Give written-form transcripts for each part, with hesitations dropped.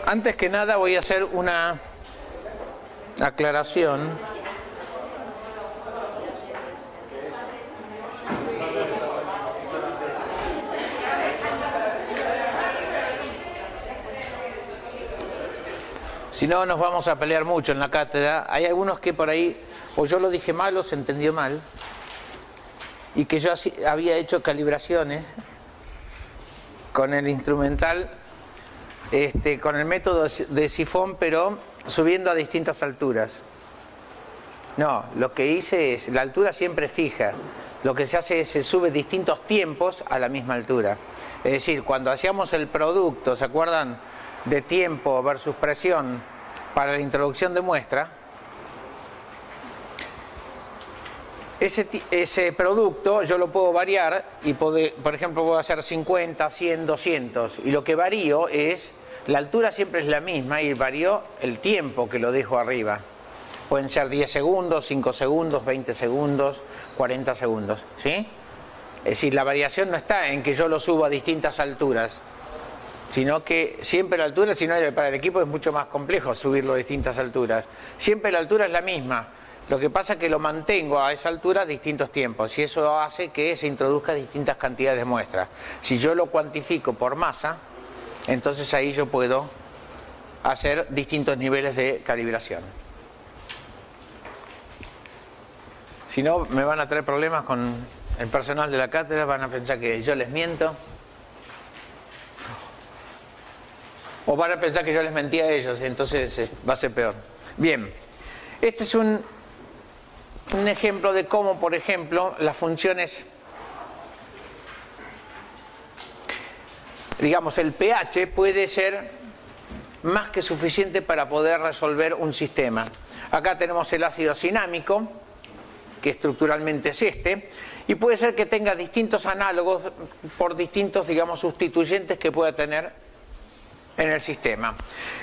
Antes que nada voy a hacer una aclaración. Si no, nos vamos a pelear mucho en la cátedra. Hay algunos que por ahí, o yo lo dije mal o se entendió mal, y que yo había hecho calibraciones con el instrumental, con el método de sifón, pero subiendo a distintas alturas. No, lo que hice es, la altura siempre fija. Lo que se hace es, se sube distintos tiempos a la misma altura. Es decir, cuando hacíamos el producto, ¿se acuerdan? De tiempo versus presión para la introducción de muestra, ese producto yo lo puedo variar y por ejemplo puedo hacer 50, 100, 200, y lo que varío es, la altura siempre es la misma y varío el tiempo que lo dejo arriba. Pueden ser 10 segundos, 5 segundos, 20 segundos, 40 segundos, ¿sí? Es decir, la variación no está en que yo lo subo a distintas alturas, sino que siempre la altura, si no, para el equipo es mucho más complejo subirlo a distintas alturas. Siempre la altura es la misma. Lo que pasa es que lo mantengo a esa altura a distintos tiempos y eso hace que se introduzca distintas cantidades de muestras. Si yo lo cuantifico por masa, entonces ahí yo puedo hacer distintos niveles de calibración. Si no, me van a traer problemas con el personal de la cátedra, van a pensar que yo les miento. O van a pensar que yo les mentí a ellos, entonces va a ser peor. Bien, este es un ejemplo de cómo, por ejemplo, las funciones, digamos, el pH puede ser más que suficiente para poder resolver un sistema. Acá tenemos el ácido cinámico, que estructuralmente es y puede ser que tenga distintos análogos por distintos, digamos, sustituyentes que pueda tener en el sistema.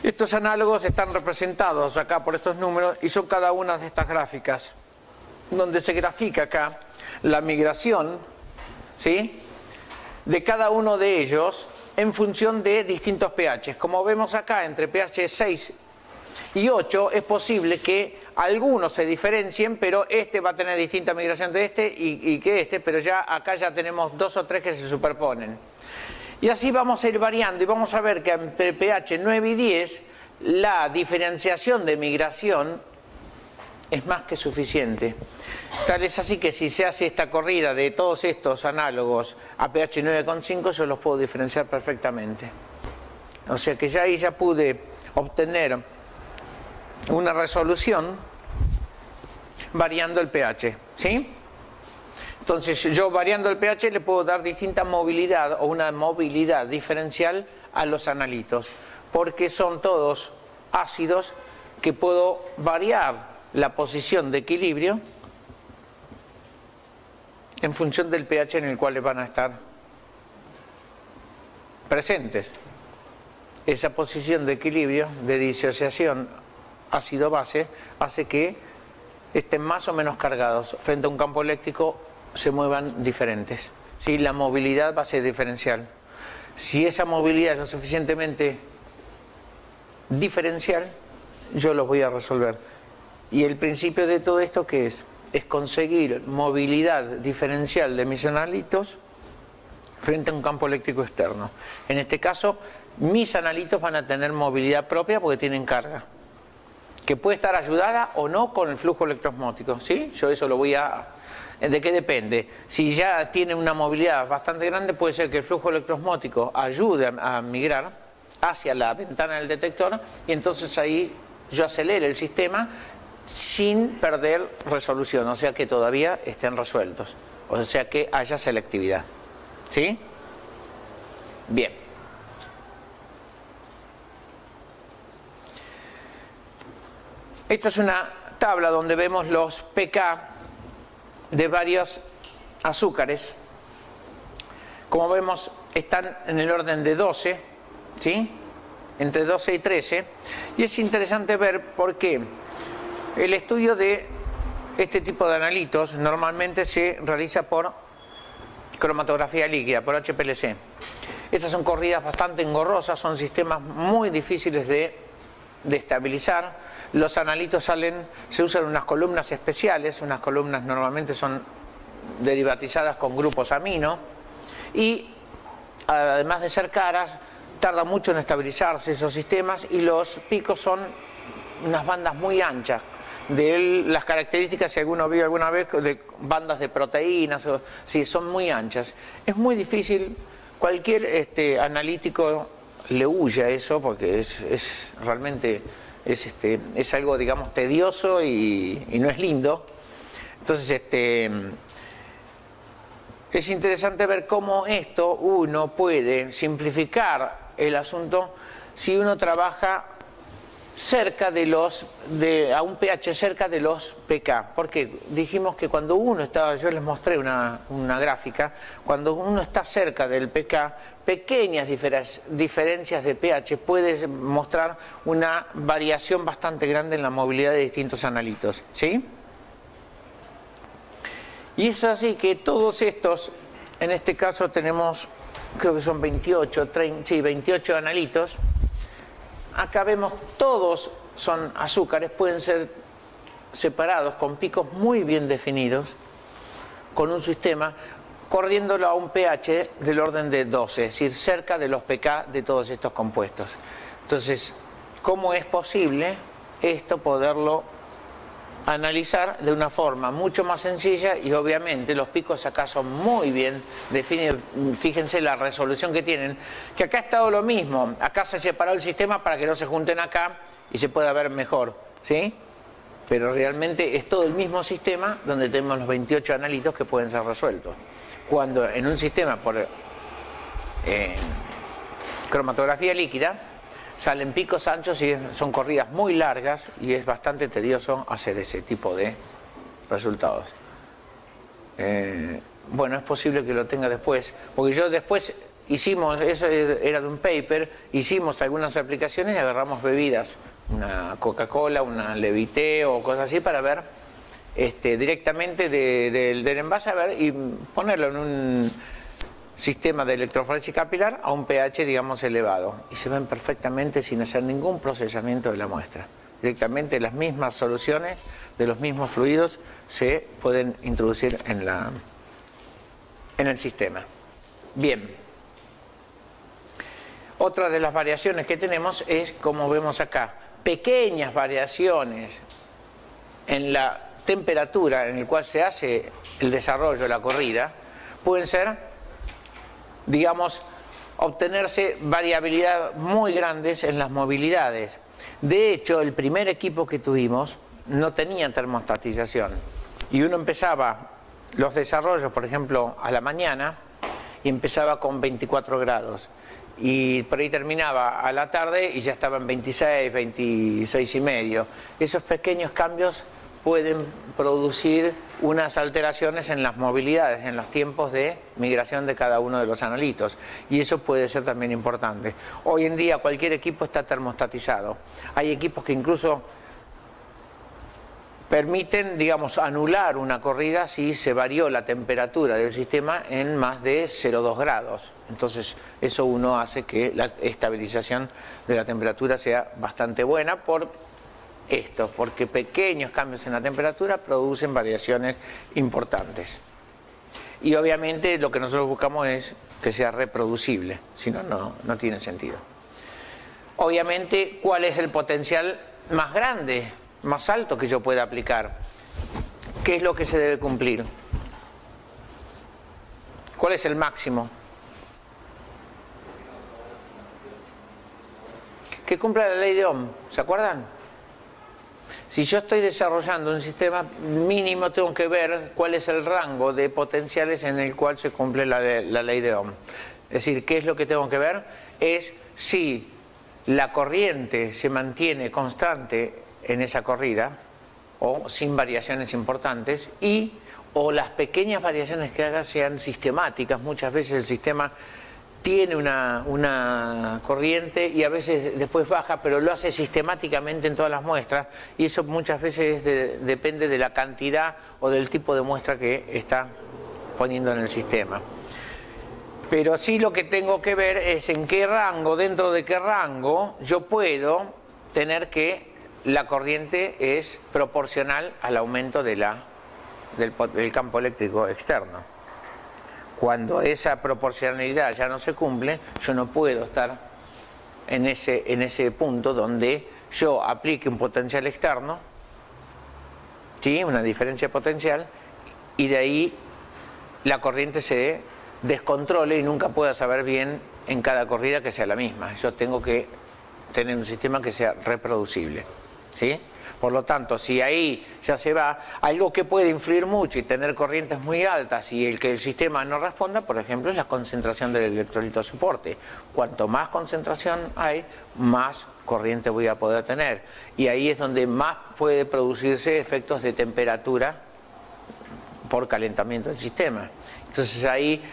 Estos análogos están representados acá por estos números y son cada una de estas gráficas, donde se grafica acá la migración, ¿sí?, de cada uno de ellos en función de distintos pHs. Como vemos acá, entre pH 6 y 8 es posible que algunos se diferencien, pero este va a tener distinta migración de este y que este, pero ya acá ya tenemos 2 o 3 que se superponen. Y así vamos a ir variando y vamos a ver que entre pH 9 y 10 la diferenciación de migración es más que suficiente. Tal es así que si se hace esta corrida de todos estos análogos a pH 9,5 yo los puedo diferenciar perfectamente. O sea que ya ahí ya pude obtener una resolución variando el pH, ¿sí? Entonces yo variando el pH le puedo dar distinta movilidad o una movilidad diferencial a los analitos, porque son todos ácidos que puedo variar la posición de equilibrio en función del pH en el cual van a estar presentes. Esa posición de equilibrio, de disociación ácido-base, hace que estén más o menos cargados. Frente a un campo eléctrico se muevan diferentes, ¿sí? La movilidad va a ser diferencial. Si esa movilidad es lo suficientemente diferencial, yo los voy a resolver. Y el principio de todo esto, ¿qué es? Es conseguir movilidad diferencial de mis analitos frente a un campo eléctrico externo. En este caso, mis analitos van a tener movilidad propia porque tienen carga, que puede estar ayudada o no con el flujo electrosmótico, ¿sí? Yo eso lo voy a... ¿De qué depende? Si ya tiene una movilidad bastante grande, puede ser que el flujo electrosmótico ayude a migrar hacia la ventana del detector y entonces ahí yo acelere el sistema sin perder resolución, o sea que todavía estén resueltos, o sea que haya selectividad, ¿sí? Bien. Esta es una tabla donde vemos los pK de varios azúcares. Como vemos, están en el orden de 12, ¿sí? Entre 12 y 13. Y es interesante ver por qué el estudio de este tipo de analitos normalmente se realiza por cromatografía líquida, por HPLC. Estas son corridas bastante engorrosas, son sistemas muy difíciles de estabilizar. Los analitos se usan unas columnas especiales, unas columnas normalmente son derivatizadas con grupos amino, y además de ser caras, tarda mucho en estabilizarse esos sistemas, y los picos son unas bandas muy anchas, de las características, si alguno vio alguna vez, de bandas de proteínas, sí, son muy anchas. Es muy difícil, cualquier analítico le huye a eso, porque es realmente es algo, digamos, tedioso y no es lindo. Entonces, es interesante ver cómo uno puede simplificar el asunto si uno trabaja cerca a un pH cerca de los pK, porque dijimos que cuando uno está, yo les mostré una gráfica, cuando uno está cerca del pK, pequeñas diferencias de pH puede mostrar una variación bastante grande en la movilidad de distintos analitos, ¿sí? Y es así que todos estos, en este caso tenemos, creo que son 28 analitos. Acá vemos, todos son azúcares, pueden ser separados con picos muy bien definidos, con un sistema, corriéndolo a un pH del orden de 12, es decir, cerca de los pK de todos estos compuestos. Entonces, ¿cómo es posible esto poderlo analizar de una forma mucho más sencilla? Y obviamente los picos acá son muy bien definidos. Fíjense la resolución que tienen, que acá ha estado lo mismo, acá se separó el sistema para que no se junten acá y se pueda ver mejor, ¿sí? Pero realmente es todo el mismo sistema donde tenemos los 28 analitos que pueden ser resueltos. Cuando en un sistema por cromatografía líquida salen picos anchos y son corridas muy largas y es bastante tedioso hacer ese tipo de resultados. Bueno, es posible que lo tenga después, porque yo después hicimos, eso era de un paper, hicimos algunas aplicaciones y agarramos bebidas, una Coca-Cola, una Levité o cosas así, para ver directamente del envase, a ver, y ponerlo en un sistema de electroforesis capilar a un pH, digamos, elevado, y se ven perfectamente sin hacer ningún procesamiento de la muestra. Directamente las mismas soluciones de los mismos fluidos se pueden introducir en el sistema. Bien. Otra de las variaciones que tenemos es, como vemos acá, pequeñas variaciones en la temperatura en la cual se hace el desarrollo de la corrida, pueden ser, digamos, obtenerse variabilidad muy grandes en las movilidades. De hecho, el primer equipo que tuvimos no tenía termostatización y uno empezaba los desarrollos, por ejemplo, a la mañana, y empezaba con 24 grados y por ahí terminaba a la tarde y ya estaba en 26, 26 y medio. Esos pequeños cambios pueden producir unas alteraciones en las movilidades, en los tiempos de migración de cada uno de los analitos, y eso puede ser también importante. Hoy en día cualquier equipo está termostatizado. Hay equipos que incluso permiten, digamos, anular una corrida si se varió la temperatura del sistema en más de 0,2 grados. Entonces eso uno hace que la estabilización de la temperatura sea bastante buena porque pequeños cambios en la temperatura producen variaciones importantes. Y obviamente lo que nosotros buscamos es que sea reproducible, si no, no tiene sentido. Obviamente, ¿cuál es el potencial más grande, más alto que yo pueda aplicar? ¿Qué es lo que se debe cumplir? ¿Cuál es el máximo? Que cumpla la ley de Ohm, ¿se acuerdan? Si yo estoy desarrollando un sistema mínimo, tengo que ver cuál es el rango de potenciales en el cual se cumple la ley de Ohm. Es decir, ¿qué es lo que tengo que ver? Es si la corriente se mantiene constante en esa corrida o sin variaciones importantes o las pequeñas variaciones que haga sean sistemáticas. Muchas veces el sistema tiene una corriente y a veces después baja, pero lo hace sistemáticamente en todas las muestras, y eso muchas veces depende de la cantidad o del tipo de muestra que está poniendo en el sistema. Pero sí lo que tengo que ver es en qué rango, dentro de qué rango, yo puedo tener que la corriente es proporcional al aumento de del campo eléctrico externo. Cuando esa proporcionalidad ya no se cumple, yo no puedo estar en ese punto donde yo aplique un potencial externo, ¿sí? Una diferencia potencial, y de ahí la corriente se descontrole y nunca pueda saber bien en cada corrida que sea la misma. Yo tengo que tener un sistema que sea reproducible, ¿sí? Por lo tanto, si ahí ya se va, algo que puede influir mucho y tener corrientes muy altas y el que el sistema no responda, por ejemplo, es la concentración del electrolito de soporte. Cuanto más concentración hay, más corriente voy a poder tener. Y ahí es donde más puede producirse efectos de temperatura por calentamiento del sistema. Entonces ahí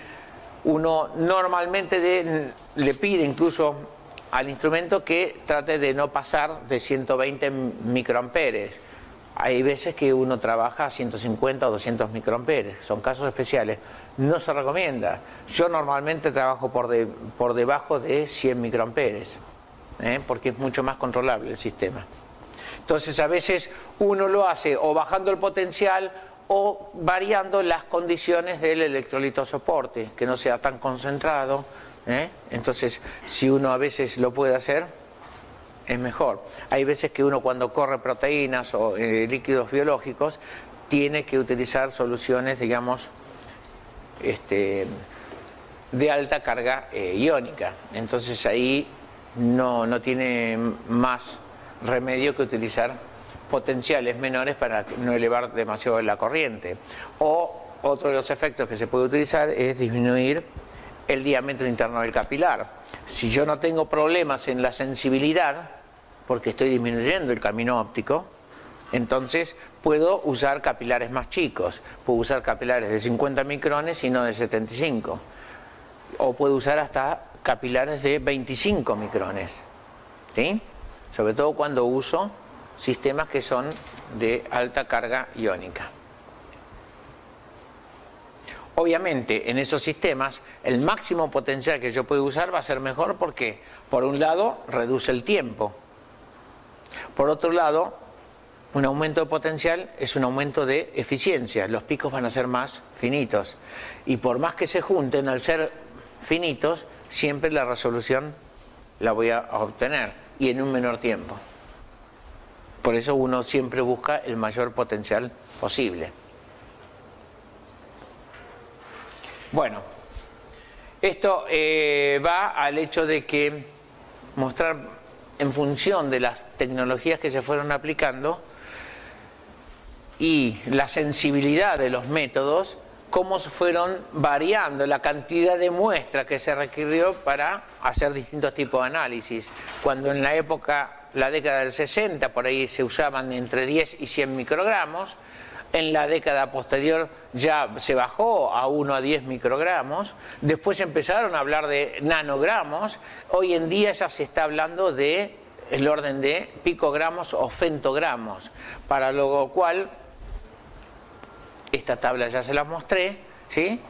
uno normalmente le pide incluso al instrumento que trate de no pasar de 120 microamperes. Hay veces que uno trabaja a 150 o 200 microamperes, son casos especiales. No se recomienda. Yo normalmente trabajo por debajo de 100 microamperes, porque es mucho más controlable el sistema. Entonces a veces uno lo hace o bajando el potencial o variando las condiciones del electrolito soporte, que no sea tan concentrado. Entonces, si uno a veces lo puede hacer, es mejor. Hay veces que uno cuando corre proteínas o líquidos biológicos tiene que utilizar soluciones, digamos, de alta carga iónica. Entonces ahí no tiene más remedio que utilizar potenciales menores para no elevar demasiado la corriente. O otro de los efectos que se puede utilizar es disminuir el diámetro interno del capilar. Si yo no tengo problemas en la sensibilidad, porque estoy disminuyendo el camino óptico, entonces puedo usar capilares más chicos. Puedo usar capilares de 50 micrones y no de 75. O puedo usar hasta capilares de 25 micrones. ¿Sí? Sobre todo cuando uso sistemas que son de alta carga iónica. Obviamente, en esos sistemas, el máximo potencial que yo puedo usar va a ser mejor porque, por un lado, reduce el tiempo. Por otro lado, un aumento de potencial es un aumento de eficiencia. Los picos van a ser más finitos. Y por más que se junten, al ser finitos, siempre la resolución la voy a obtener y en un menor tiempo. Por eso uno siempre busca el mayor potencial posible. Bueno, esto va al hecho de que mostrar en función de las tecnologías que se fueron aplicando y la sensibilidad de los métodos, cómo se fueron variando la cantidad de muestra que se requirió para hacer distintos tipos de análisis. Cuando en la época, la década del 60, por ahí se usaban entre 10 y 100 microgramos, en la década posterior ya se bajó a 1 a 10 microgramos, después empezaron a hablar de nanogramos, hoy en día ya se está hablando de el orden de picogramos o femtogramos, para lo cual, esta tabla ya se la mostré, ¿sí?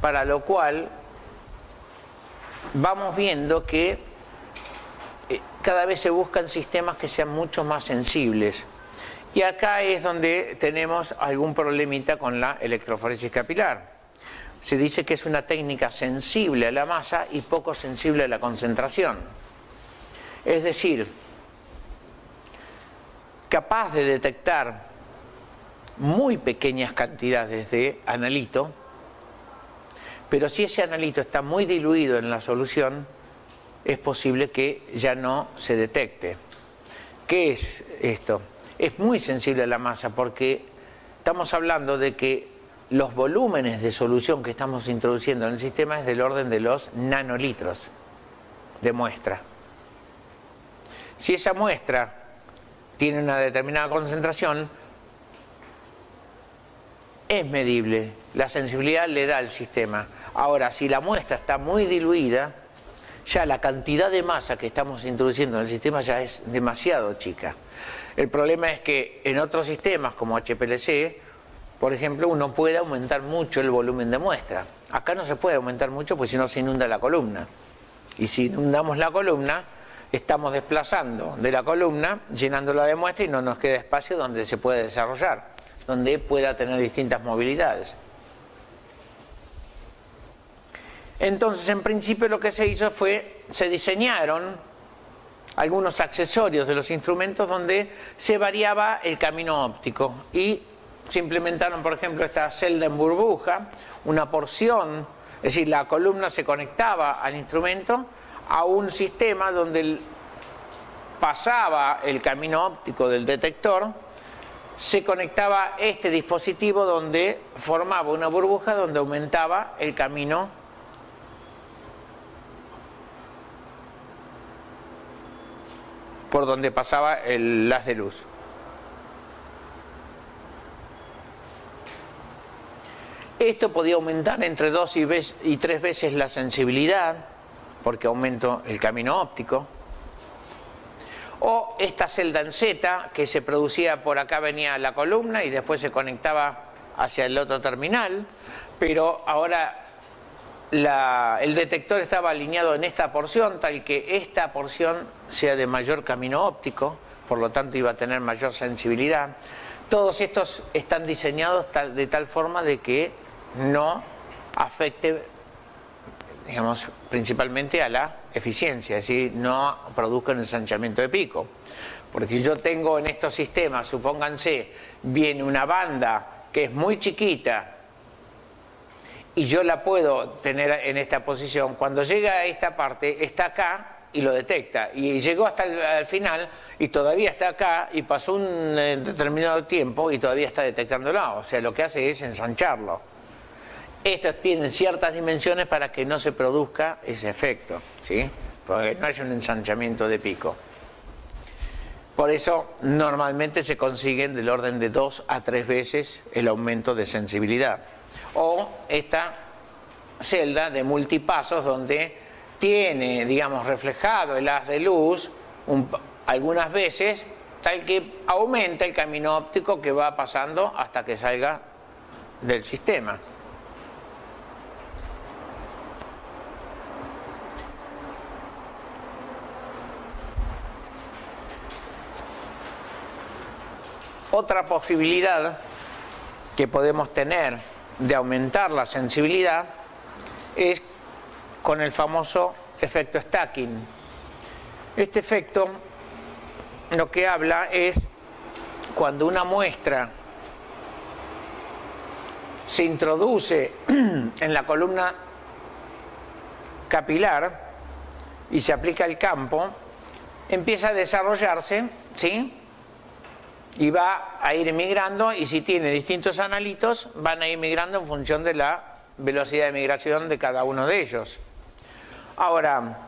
Para lo cual vamos viendo que cada vez se buscan sistemas que sean mucho más sensibles. Y acá es donde tenemos algún problemita con la electroforesis capilar. Se dice que es una técnica sensible a la masa y poco sensible a la concentración. Es decir, capaz de detectar muy pequeñas cantidades de analito, pero si ese analito está muy diluido en la solución, es posible que ya no se detecte. ¿Qué es esto? Es muy sensible a la masa porque estamos hablando de que los volúmenes de solución que estamos introduciendo en el sistema es del orden de los nanolitros de muestra. Si esa muestra tiene una determinada concentración, es medible, la sensibilidad le da al sistema. Ahora, si la muestra está muy diluida, ya la cantidad de masa que estamos introduciendo en el sistema ya es demasiado chica. El problema es que en otros sistemas como HPLC por ejemplo, uno puede aumentar mucho el volumen de muestra. Acá no se puede aumentar mucho porque si no se inunda la columna. Y si inundamos la columna, estamos desplazando de la columna, llenándola de muestra y no nos queda espacio donde se puede desarrollar, donde pueda tener distintas movilidades. Entonces, en principio lo que se hizo fue, se diseñaron algunos accesorios de los instrumentos donde se variaba el camino óptico y se implementaron, por ejemplo, esta celda en burbuja, una porción, es decir, la columna se conectaba al instrumento a un sistema donde pasaba el camino óptico del detector, se conectaba este dispositivo donde formaba una burbuja donde aumentaba el camino por donde pasaba el haz de luz. Esto podía aumentar entre 2 y 3 veces la sensibilidad, porque aumento el camino óptico. O esta celda en Z, que se producía por acá, venía la columna y después se conectaba hacia el otro terminal, pero ahora el detector estaba alineado en esta porción, tal que esta porción sea de mayor camino óptico, por lo tanto iba a tener mayor sensibilidad. Todos estos están diseñados de tal forma de que no afecte, digamos, principalmente a la eficiencia, es decir, no produzca un ensanchamiento de pico. Porque si yo tengo en estos sistemas, supónganse, viene una banda que es muy chiquita y yo la puedo tener en esta posición, cuando llega a esta parte está acá y lo detecta, y llegó hasta el final y todavía está acá y pasó un determinado tiempo y todavía está detectándolo, o sea, lo que hace es ensancharlo. Estos tienen ciertas dimensiones para que no se produzca ese efecto, ¿sí? Porque no haya un ensanchamiento de pico. Por eso normalmente se consiguen del orden de 2 a 3 veces el aumento de sensibilidad. O esta celda de multipasos donde tiene, digamos, reflejado el haz de luz algunas veces, tal que aumenta el camino óptico que va pasando hasta que salga del sistema. Otra posibilidad que podemos tener de aumentar la sensibilidad es con el famoso efecto stacking. Este efecto lo que habla es cuando una muestra se introduce en la columna capilar y se aplica el campo, empieza a desarrollarse, ¿sí? Y va a ir migrando, y si tiene distintos analitos, van a ir migrando en función de la velocidad de migración de cada uno de ellos. Ahora,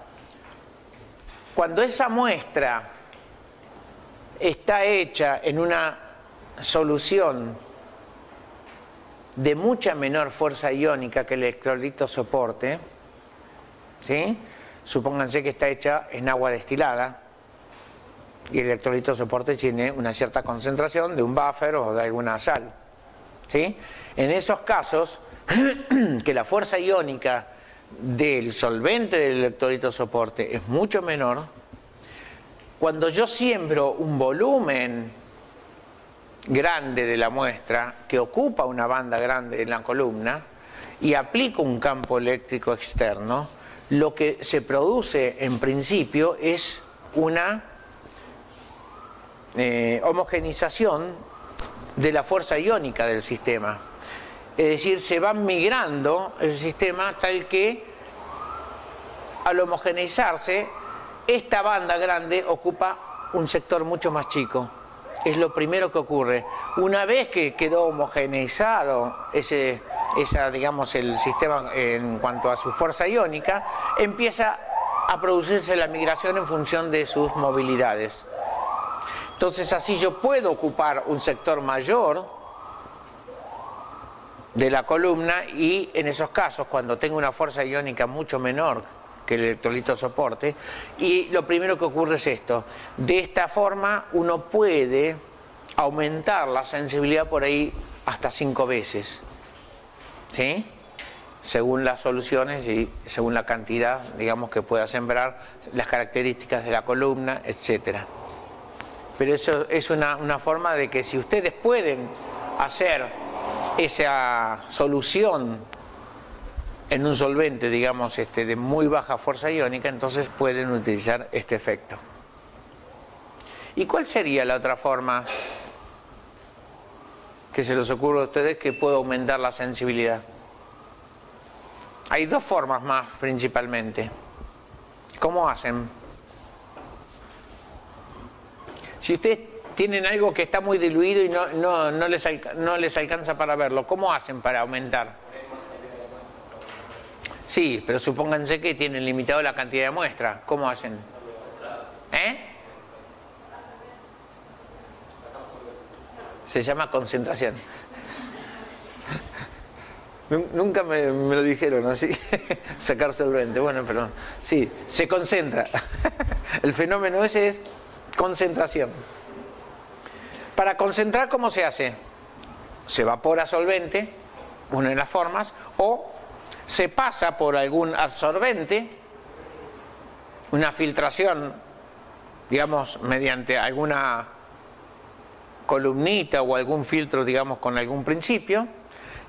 cuando esa muestra está hecha en una solución de mucha menor fuerza iónica que el electrolito soporte, ¿sí? Supónganse que está hecha en agua destilada, y el electrolito soporte tiene una cierta concentración de un buffer o de alguna sal, ¿sí? En esos casos, que la fuerza iónica del solvente del electrolito soporte es mucho menor, cuando yo siembro un volumen grande de la muestra que ocupa una banda grande en la columna y aplico un campo eléctrico externo, lo que se produce en principio es una homogeneización de la fuerza iónica del sistema. Es decir, se va migrando el sistema tal que al homogeneizarse esta banda grande ocupa un sector mucho más chico. Es lo primero que ocurre. Una vez que quedó homogeneizado digamos, el sistema en cuanto a su fuerza iónica, empieza a producirse la migración en función de sus movilidades. Entonces así yo puedo ocupar un sector mayor de la columna, y en esos casos, cuando tengo una fuerza iónica mucho menor que el electrolito soporte, y lo primero que ocurre es esto. De esta forma uno puede aumentar la sensibilidad por ahí hasta 5 veces, ¿sí? Según las soluciones y según la cantidad, digamos, que pueda sembrar, las características de la columna, etcétera. Pero eso es una forma de que si ustedes pueden hacer esa solución en un solvente, digamos, de muy baja fuerza iónica, entonces pueden utilizar este efecto. ¿Y cuál sería la otra forma que se les ocurre a ustedes que puede aumentar la sensibilidad? Hay 2 formas más principalmente. ¿Cómo hacen? Si ustedes tienen algo que está muy diluido y no les alcanza para verlo, ¿cómo hacen para aumentar? Sí, pero supónganse que tienen limitado la cantidad de muestra. ¿Cómo hacen? Se llama concentración. Nunca me lo dijeron así, sacar solvente. Bueno, pero sí, se concentra. El fenómeno ese es concentración. Para concentrar, ¿cómo se hace? Se evapora solvente, una de las formas, o se pasa por algún absorbente, una filtración, digamos, mediante alguna columnita o algún filtro, digamos, con algún principio,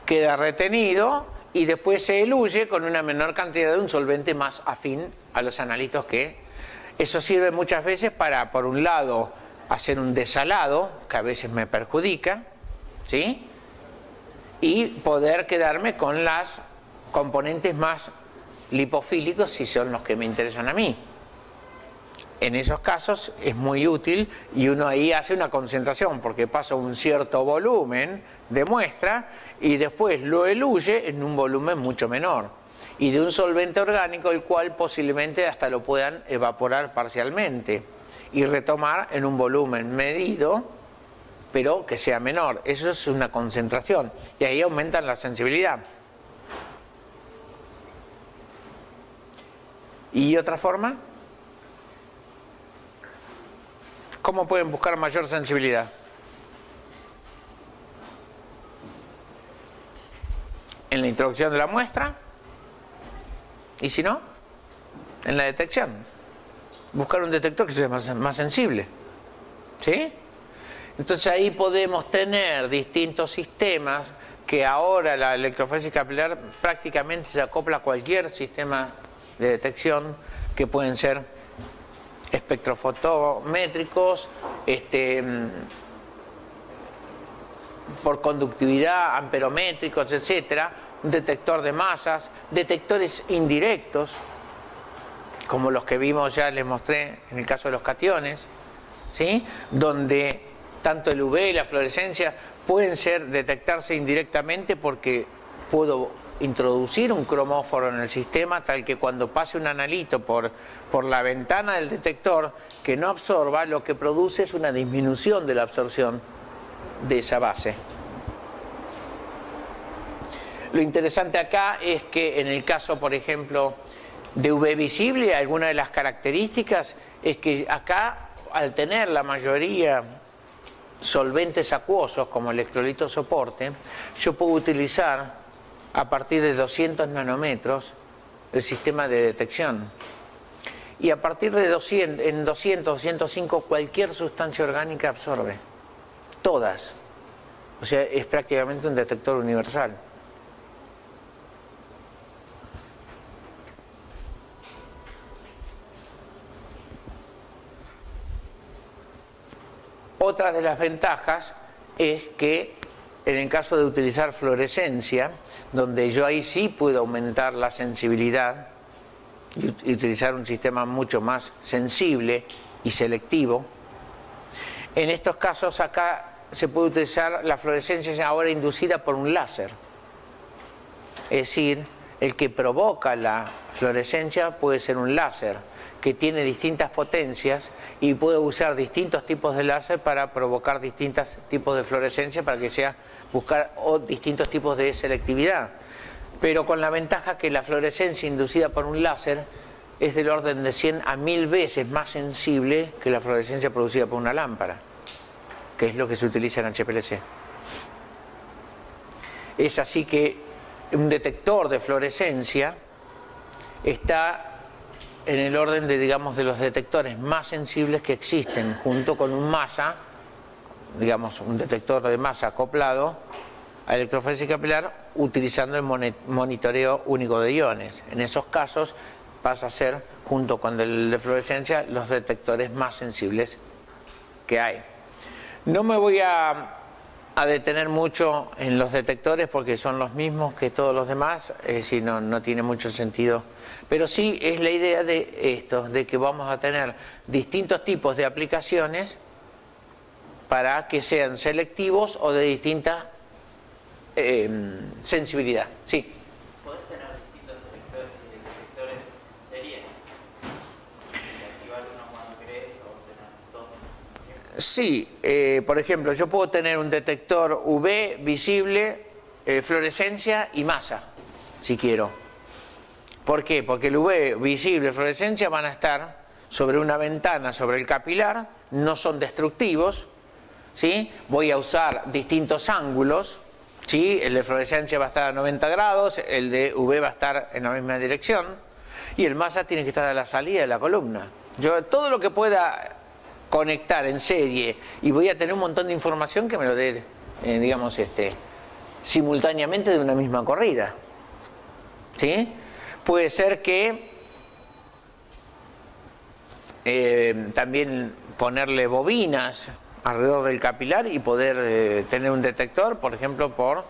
queda retenido y después se eluye con una menor cantidad de un solvente más afín a los analitos que... Eso sirve muchas veces para, por un lado, hacer un desalado, que a veces me perjudica, ¿sí? Y poder quedarme con las componentes más lipofílicos, si son los que me interesan a mí. En esos casos es muy útil y uno ahí hace una concentración, porque pasa un cierto volumen de muestra y después lo eluye en un volumen mucho menor. Y de un solvente orgánico, el cual posiblemente hasta lo puedan evaporar parcialmente y retomar en un volumen medido, pero que sea menor. Eso es una concentración y ahí aumentan la sensibilidad. ¿Y otra forma? ¿Cómo pueden buscar mayor sensibilidad? En la introducción de la muestra. Y si no, en la detección. Buscar un detector que sea más sensible. ¿Sí? Entonces ahí podemos tener distintos sistemas que ahora la electroforesis capilar prácticamente se acopla a cualquier sistema de detección, que pueden ser espectrofotométricos, por conductividad, amperométricos, etcétera, un detector de masas, detectores indirectos, como los que vimos, ya les mostré en el caso de los cationes, ¿sí? Donde tanto el UV y la fluorescencia pueden detectarse indirectamente, porque puedo introducir un cromóforo en el sistema tal que cuando pase un analito por la ventana del detector que no absorba, lo que produce es una disminución de la absorción de esa base. Lo interesante acá es que en el caso, por ejemplo, de UV visible, alguna de las características es que acá, al tener la mayoría solventes acuosos como electrolito soporte, yo puedo utilizar a partir de 200 nanómetros el sistema de detección. Y a partir de 200, 205, cualquier sustancia orgánica absorbe. Todas. O sea, es prácticamente un detector universal. Otra de las ventajas es que en el caso de utilizar fluorescencia, donde yo ahí sí puedo aumentar la sensibilidad y utilizar un sistema mucho más sensible y selectivo, en estos casos acá se puede utilizar la fluorescencia ahora inducida por un láser. Es decir, el que provoca la fluorescencia puede ser un láser que tiene distintas potencias y puede usar distintos tipos de láser para provocar distintos tipos de fluorescencia, para que sea buscar distintos tipos de selectividad. Pero con la ventaja que la fluorescencia inducida por un láser es del orden de 100 a 1000 veces más sensible que la fluorescencia producida por una lámpara, que es lo que se utiliza en HPLC. Es así que un detector de fluorescencia está en el orden de, digamos, de los detectores más sensibles que existen, junto con un masa, digamos, un detector de masa acoplado a electroforesis capilar, utilizando el monitoreo único de iones. En esos casos pasa a ser, junto con el de fluorescencia, los detectores más sensibles que hay. No me voy a detener mucho en los detectores porque son los mismos que todos los demás, es decir, no tiene mucho sentido. Pero sí es la idea de esto, de que vamos a tener distintos tipos de aplicaciones para que sean selectivos o de distinta sensibilidad. Sí. ¿Podés tener distintos detectores serie? ¿Y activar uno cuando querés o tener dos? Sí, por ejemplo, yo puedo tener un detector UV, visible, fluorescencia y masa, si quiero. ¿Por qué? Porque el UV, visible, fluorescencia van a estar sobre una ventana, sobre el capilar, no son destructivos, ¿sí? Voy a usar distintos ángulos, ¿sí? El de fluorescencia va a estar a 90 grados, el de UV va a estar en la misma dirección y el masa tiene que estar a la salida de la columna. Yo todo lo que pueda conectar en serie y voy a tener un montón de información que me lo dé, digamos, simultáneamente de una misma corrida, ¿sí? Puede ser que también ponerle bobinas alrededor del capilar y poder tener un detector, por ejemplo, por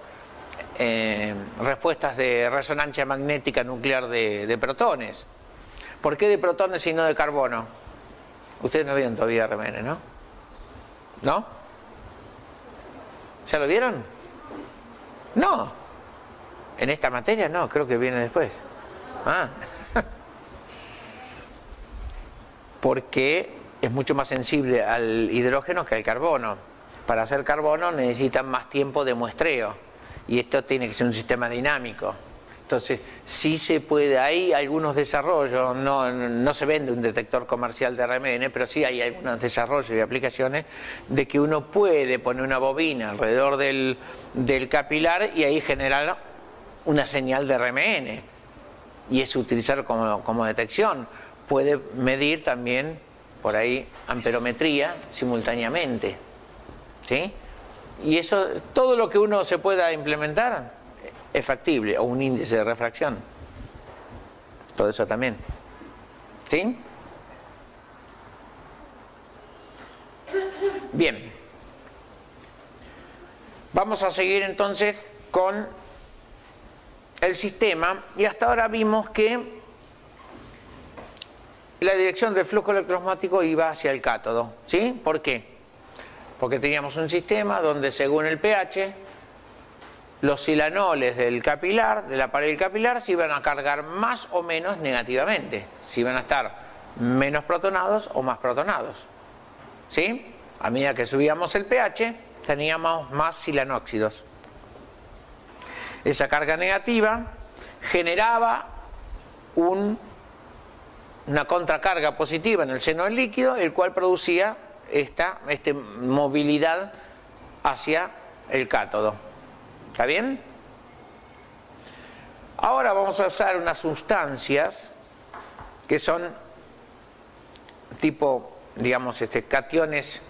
respuestas de resonancia magnética nuclear de protones. ¿Por qué de protones y no de carbono? Ustedes no vieron todavía RMN, ¿no? ¿No? ¿Ya lo vieron? No. En esta materia no, creo que viene después. Ah. Porque es mucho más sensible al hidrógeno que al carbono. Para hacer carbono necesitan más tiempo de muestreo y esto tiene que ser un sistema dinámico. Entonces, sí se puede, hay algunos desarrollos, no se vende un detector comercial de RMN, pero sí hay algunos desarrollos y aplicaciones de que uno puede poner una bobina alrededor del capilar y ahí generar una señal de RMN. Y es utilizar como detección. Puede medir también por ahí amperometría simultáneamente, ¿sí? Y eso, todo lo que uno se pueda implementar es factible, o un índice de refracción, todo eso también, ¿sí? Bien, vamos a seguir entonces con el sistema, y hasta ahora vimos que la dirección del flujo electrostático iba hacia el cátodo, ¿sí? ¿Por qué? Porque teníamos un sistema donde, según el pH, los silanoles del capilar, de la pared capilar, se iban a cargar más o menos negativamente, si iban a estar menos protonados o más protonados, ¿sí? A medida que subíamos el pH, teníamos más silanóxidos. Esa carga negativa generaba una contracarga positiva en el seno del líquido, el cual producía esta movilidad hacia el cátodo. ¿Está bien? Ahora vamos a usar unas sustancias que son tipo, digamos, cationes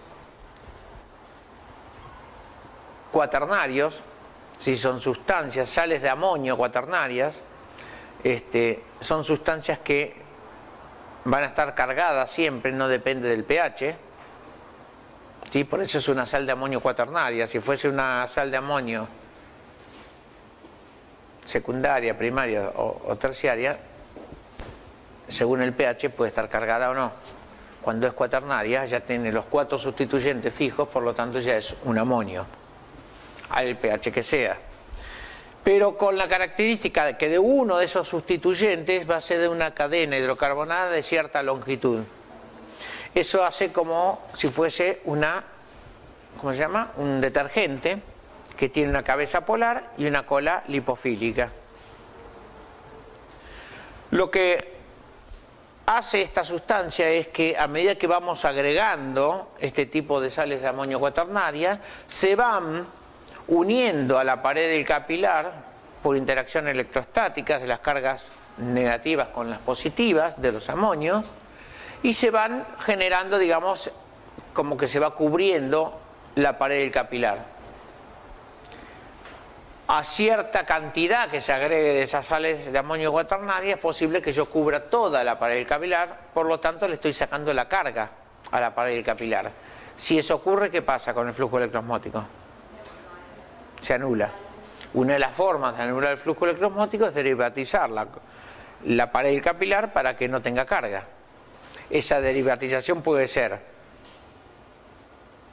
cuaternarios. Si son sustancias, sales de amonio cuaternarias, son sustancias que van a estar cargadas siempre, no depende del pH, ¿sí? Por eso es una sal de amonio cuaternaria. Si fuese una sal de amonio secundaria, primaria o terciaria, según el pH puede estar cargada o no. Cuando es cuaternaria ya tiene los 4 sustituyentes fijos, por lo tanto ya es un amonio, al pH que sea. Pero con la característica de que de uno de esos sustituyentes va a ser de una cadena hidrocarbonada de cierta longitud. Eso hace como si fuese ¿cómo se llama? Un detergente que tiene una cabeza polar y una cola lipofílica. Lo que hace esta sustancia es que a medida que vamos agregando este tipo de sales de amonio cuaternaria, se van uniendo a la pared del capilar por interacción electrostática de las cargas negativas con las positivas de los amonios, y se van generando, digamos, como que se va cubriendo la pared del capilar. A cierta cantidad que se agregue de esas sales de amonio cuaternaria es posible que yo cubra toda la pared del capilar, por lo tanto le estoy sacando la carga a la pared del capilar. Si eso ocurre, ¿qué pasa con el flujo electroosmótico? Se anula. Una de las formas de anular el flujo electroosmótico es derivatizar la pared del capilar para que no tenga carga. Esa derivatización puede ser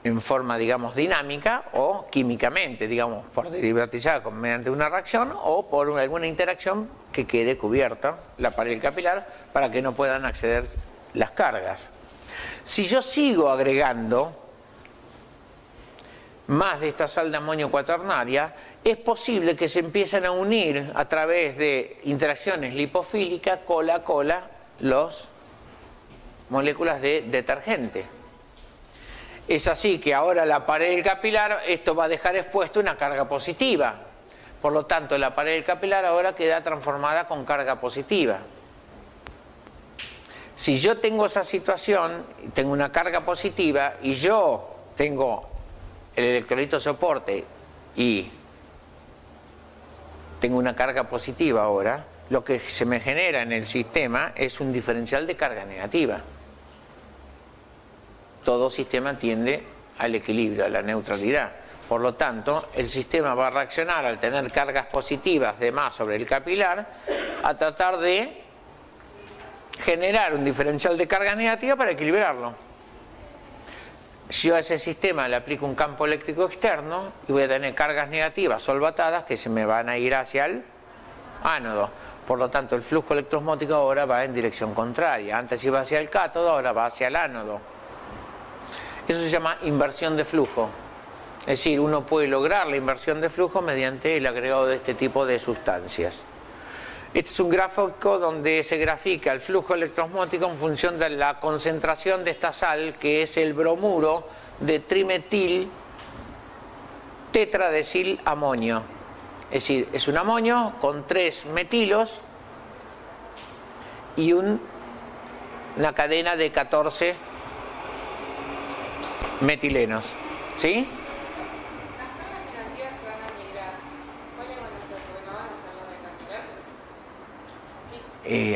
en forma, digamos, dinámica o químicamente, digamos, por derivatizar mediante una reacción o por alguna interacción que quede cubierta la pared del capilar para que no puedan acceder las cargas. Si yo sigo agregando más de esta sal de amonio cuaternaria, es posible que se empiecen a unir a través de interacciones lipofílicas cola a cola las moléculas de detergente. Es así que ahora la pared del capilar, esto va a dejar expuesto una carga positiva. Por lo tanto, la pared del capilar ahora queda transformada con carga positiva. Si yo tengo esa situación, tengo una carga positiva y yo tengo el electrolito soporte y tengo una carga positiva ahora, lo que se me genera en el sistema es un diferencial de carga negativa. Todo sistema tiende al equilibrio, a la neutralidad. Por lo tanto, el sistema va a reaccionar al tener cargas positivas de más sobre el capilar a tratar de generar un diferencial de carga negativa para equilibrarlo. Si yo a ese sistema le aplico un campo eléctrico externo y voy a tener cargas negativas solvatadas que se me van a ir hacia el ánodo. Por lo tanto, el flujo electroosmótico ahora va en dirección contraria. Antes iba hacia el cátodo, ahora va hacia el ánodo. Eso se llama inversión de flujo. Es decir, uno puede lograr la inversión de flujo mediante el agregado de este tipo de sustancias. Este es un gráfico donde se grafica el flujo electroosmótico en función de la concentración de esta sal, que es el bromuro de trimetil tetradesil amonio. Es decir, es un amonio con 3 metilos y una cadena de 14 metilenos. ¿Sí?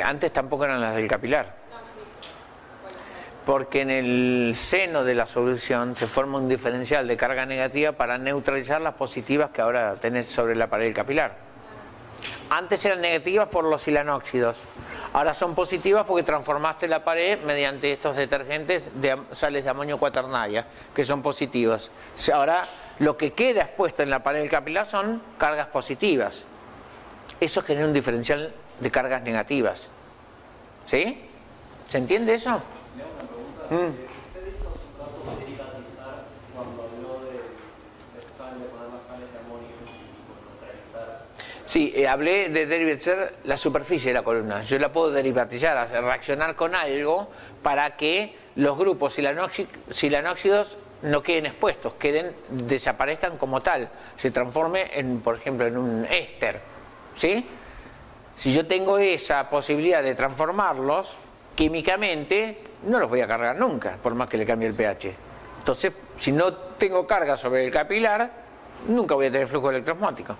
Antes tampoco eran las del capilar. Porque en el seno de la solución se forma un diferencial de carga negativa para neutralizar las positivas que ahora tenés sobre la pared del capilar. Antes eran negativas por los silanóxidos. Ahora son positivas porque transformaste la pared mediante estos detergentes de sales de amonio cuaternaria, que son positivas. Ahora lo que queda expuesto en la pared del capilar son cargas positivas. Eso genera un diferencial de cargas negativas. ¿Sí? ¿Se entiende eso? Le hago una pregunta. Usted dijo hace un rato derivatizar cuando habló de poner más sales de amonio y neutralizar. Sí, hablé de derivatizar la superficie de la columna. Yo la puedo derivatizar, hacer reaccionar con algo para que los grupos silanóxidos no queden expuestos, desaparezcan como tal, se transforme en, por ejemplo, en un éster. ¿Sí? Si yo tengo esa posibilidad de transformarlos químicamente, no los voy a cargar nunca, por más que le cambie el pH. Entonces, si no tengo carga sobre el capilar, nunca voy a tener flujo electroosmótico.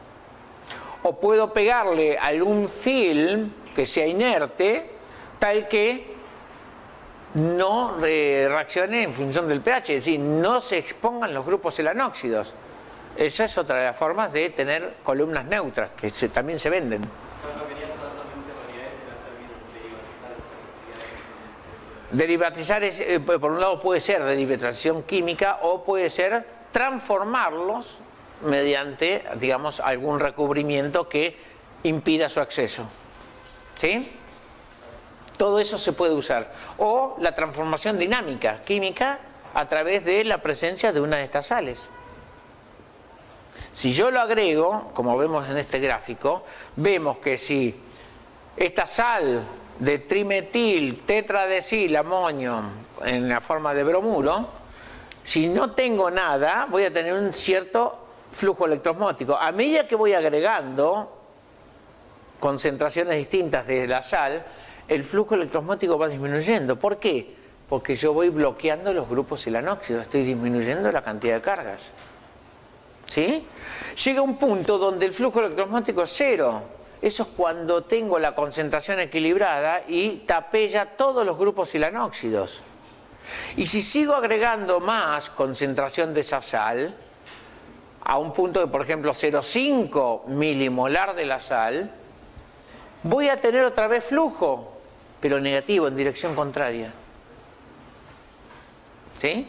O puedo pegarle algún film que sea inerte, tal que no reaccione en función del pH, es decir, no se expongan los grupos selanóxidos. Esa es otra de las formas de tener columnas neutras, que también se venden. Derivatizar es, por un lado puede ser derivatización química o puede ser transformarlos mediante, digamos, algún recubrimiento que impida su acceso. ¿Sí? Todo eso se puede usar. O la transformación dinámica, química, a través de la presencia de una de estas sales. Si yo lo agrego, como vemos en este gráfico, vemos que si esta sal de trimetil tetradesil amonio en la forma de bromuro, si no tengo nada, voy a tener un cierto flujo electroosmótico. A medida que voy agregando concentraciones distintas de la sal, el flujo electroosmótico va disminuyendo. ¿Por qué? Porque yo voy bloqueando los grupos silanóxidos, estoy disminuyendo la cantidad de cargas. ¿Sí? Llega un punto donde el flujo electroosmótico es cero. Eso es cuando tengo la concentración equilibrada y tapé ya todos los grupos silanóxidos. Y si sigo agregando más concentración de esa sal, a un punto de, por ejemplo, 0,5 milimolar de la sal, voy a tener otra vez flujo, pero negativo, en dirección contraria. ¿Sí?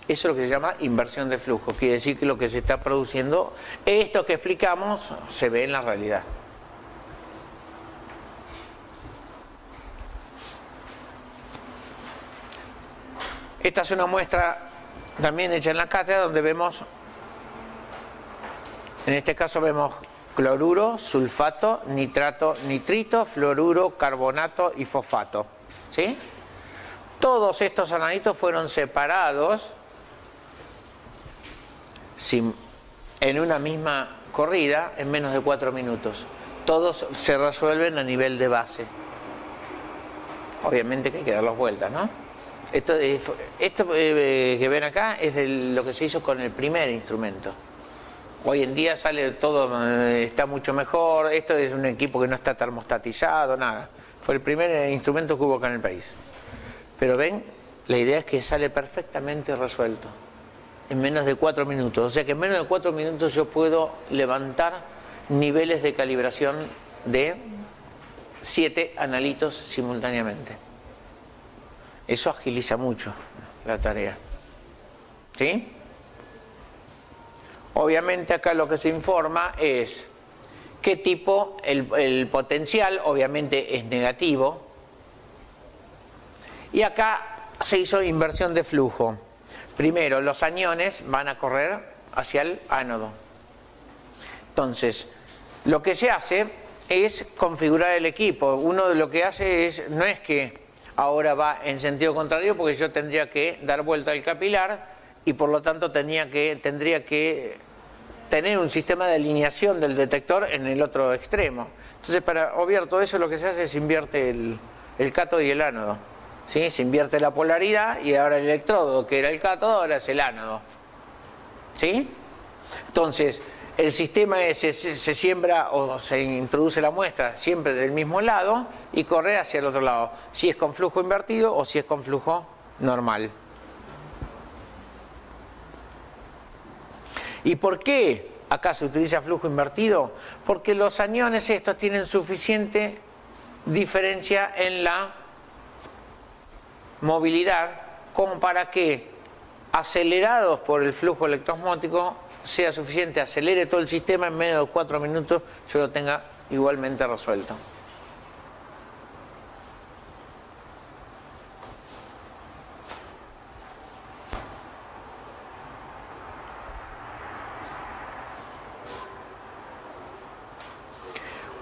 Eso es lo que se llama inversión de flujo. Quiere decir que lo que se está produciendo, esto que explicamos, se ve en la realidad. Esta es una muestra también hecha en la cátedra donde vemos, en este caso vemos cloruro, sulfato, nitrato, nitrito, fluoruro, carbonato y fosfato. ¿Sí? Todos estos analitos fueron separados en una misma corrida en menos de 4 minutos. Todos se resuelven a nivel de base. Obviamente que hay que darlos vueltas, ¿no? Esto que ven acá es de lo que se hizo con el primer instrumento. Hoy en día sale todo, está mucho mejor. Esto es un equipo que no está termostatizado, nada. Fue el primer instrumento que hubo acá en el país. Pero ven, la idea es que sale perfectamente resuelto en menos de 4 minutos. O sea que en menos de 4 minutos yo puedo levantar niveles de calibración de 7 analitos simultáneamente. Eso agiliza mucho la tarea. ¿Sí? Obviamente acá lo que se informa es qué tipo, el potencial obviamente es negativo. Y acá se hizo inversión de flujo. Primero, los aniones van a correr hacia el ánodo. Entonces, lo que se hace es configurar el equipo. Uno de lo que hace es, no es que ahora va en sentido contrario, porque yo tendría que dar vuelta al capilar y por lo tanto tendría que tener un sistema de alineación del detector en el otro extremo. Entonces, para obviar todo eso, lo que se hace es invierte el cátodo y el ánodo. ¿Sí? Se invierte la polaridad y ahora el electrodo, que era el cátodo, ahora es el ánodo. ¿Sí? Entonces, el sistema se siembra o se introduce la muestra siempre del mismo lado y corre hacia el otro lado, si es con flujo invertido o si es con flujo normal. ¿Y por qué acá se utiliza flujo invertido? Porque los aniones estos tienen suficiente diferencia en la movilidad como para que, acelerados por el flujo electroosmótico, sea suficiente, acelere todo el sistema en menos de 4 minutos, yo lo tenga igualmente resuelto.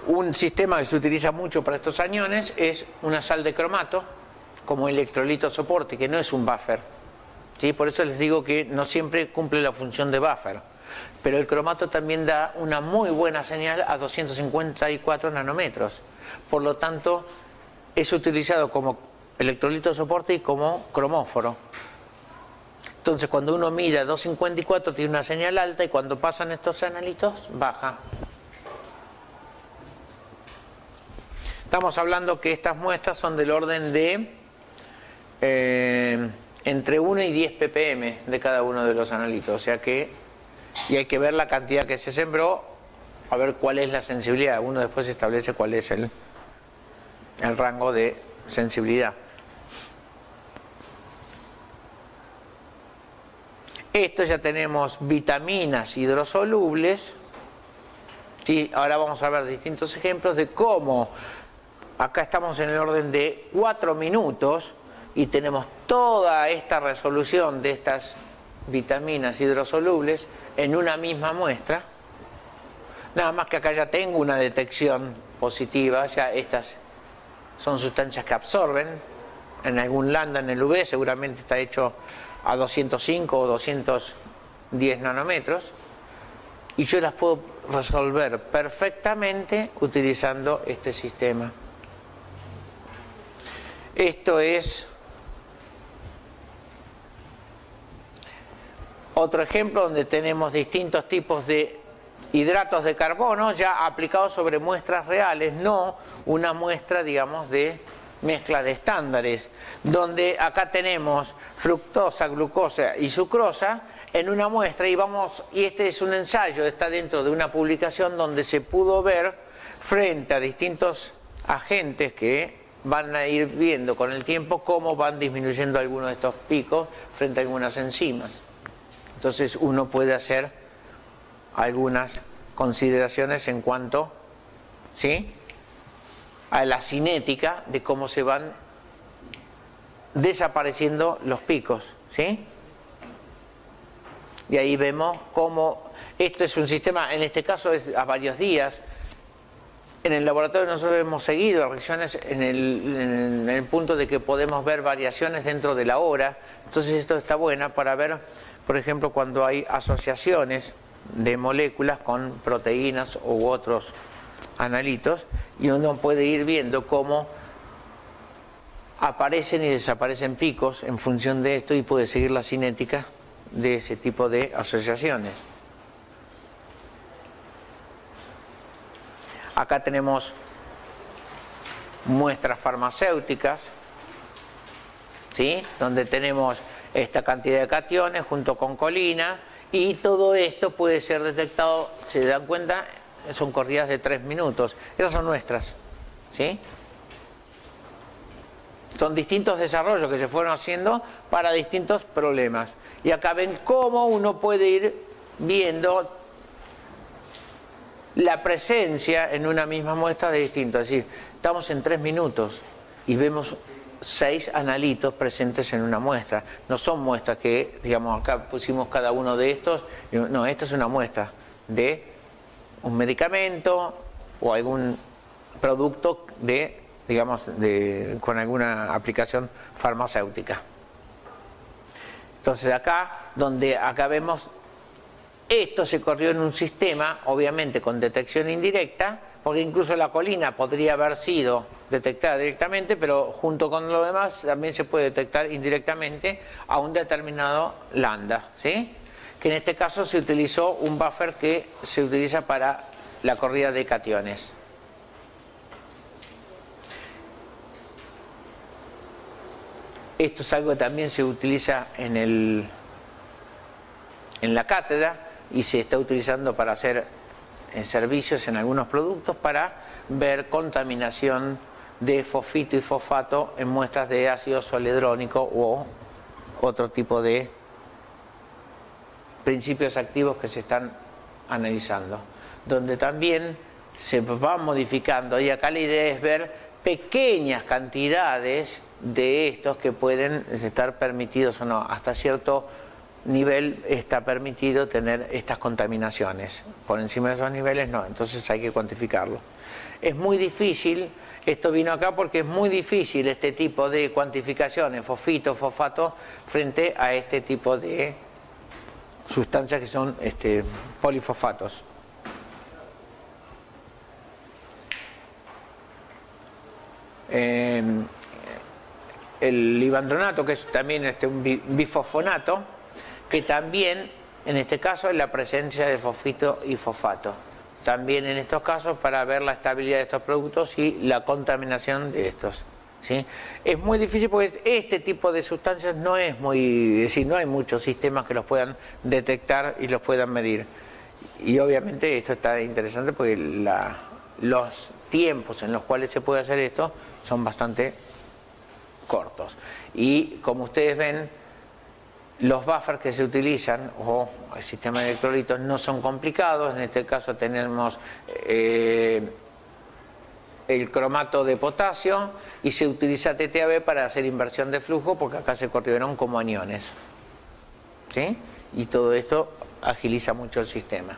Un sistema que se utiliza mucho para estos aniones es una sal de cromato como electrolito soporte, que no es un buffer. ¿Sí? Por eso les digo que no siempre cumple la función de buffer. Pero el cromato también da una muy buena señal a 254 nanómetros. Por lo tanto, es utilizado como electrolito soporte y como cromóforo. Entonces, cuando uno mira 254 tiene una señal alta y cuando pasan estos analitos, baja. Estamos hablando que estas muestras son del orden de entre 1 y 10 ppm de cada uno de los analitos, o sea que, y hay que ver la cantidad que se sembró, a ver cuál es la sensibilidad. Uno después establece cuál es el rango de sensibilidad. Esto ya tenemos vitaminas hidrosolubles. Sí, ahora vamos a ver distintos ejemplos de cómo acá estamos en el orden de 4 minutos y tenemos toda esta resolución de estas vitaminas hidrosolubles en una misma muestra. Nada más que acá ya tengo una detección positiva, ya estas son sustancias que absorben. En algún lambda en el UV seguramente está hecho a 205 o 200 10 nanómetros, y yo las puedo resolver perfectamente utilizando este sistema. Esto es otro ejemplo donde tenemos distintos tipos de hidratos de carbono ya aplicados sobre muestras reales, no una muestra, digamos, de mezcla de estándares, donde acá tenemos fructosa, glucosa y sucrosa en una muestra, y este es un ensayo, está dentro de una publicación donde se pudo ver frente a distintos agentes que van a ir viendo con el tiempo cómo van disminuyendo algunos de estos picos frente a algunas enzimas. Entonces uno puede hacer algunas consideraciones en cuanto, ¿sí?, a la cinética de cómo se van desapareciendo los picos, ¿sí? Y ahí vemos cómo esto es un sistema, en este caso es a varios días. En el laboratorio nosotros hemos seguido reacciones en el punto de que podemos ver variaciones dentro de la hora. Entonces esto está bueno para ver, por ejemplo, cuando hay asociaciones de moléculas con proteínas u otros analitos, y uno puede ir viendo cómo aparecen y desaparecen picos en función de esto, y puede seguir la cinética de ese tipo de asociaciones. Acá tenemos muestras farmacéuticas, ¿sí?, donde tenemos esta cantidad de cationes junto con colina, y todo esto puede ser detectado, se dan cuenta, son corridas de 3 minutos. Esas son nuestras, ¿sí? Son distintos desarrollos que se fueron haciendo para distintos problemas. Y acá ven cómo uno puede ir viendo la presencia en una misma muestra de distintos. Es decir, estamos en 3 minutos y vemos 6 analitos presentes en una muestra. No son muestras que, digamos, acá pusimos cada uno de estos. No, esta es una muestra de un medicamento o algún producto de, digamos, con alguna aplicación farmacéutica. Entonces acá vemos, esto se corrió en un sistema, obviamente con detección indirecta, porque incluso la colina podría haber sido detectada directamente, pero junto con lo demás también se puede detectar indirectamente a un determinado lambda, ¿sí?, que en este caso se utilizó un buffer que se utiliza para la corrida de cationes. Esto es algo que también se utiliza en la cátedra, y se está utilizando para hacer servicios en algunos productos para ver contaminación de fosfito y fosfato en muestras de ácido soledrónico o otro tipo de principios activos que se están analizando, donde también se va modificando, y acá la idea es ver pequeñas cantidades de estos que pueden estar permitidos o no. Hasta cierto nivel está permitido tener estas contaminaciones, por encima de esos niveles no, entonces hay que cuantificarlo. Es muy difícil, esto vino acá porque es muy difícil este tipo de cuantificaciones, fosfito, fosfato, frente a este tipo de sustancias que son polifosfatos. El ibandronato, que es también un bifosfonato, que también en este caso es la presencia de fosfito y fosfato. También en estos casos para ver la estabilidad de estos productos y la contaminación de estos, ¿sí? Es muy difícil porque este tipo de sustancias no es muy, es decir, no hay muchos sistemas que los puedan detectar y los puedan medir. Y obviamente esto está interesante porque los tiempos en los cuales se puede hacer esto son bastante cortos. Y como ustedes ven, los buffers que se utilizan o el sistema de electrolitos no son complicados. En este caso tenemos el cromato de potasio y se utiliza TTAB para hacer inversión de flujo, porque acá se corrieron como aniones, ¿sí? Y todo esto agiliza mucho el sistema.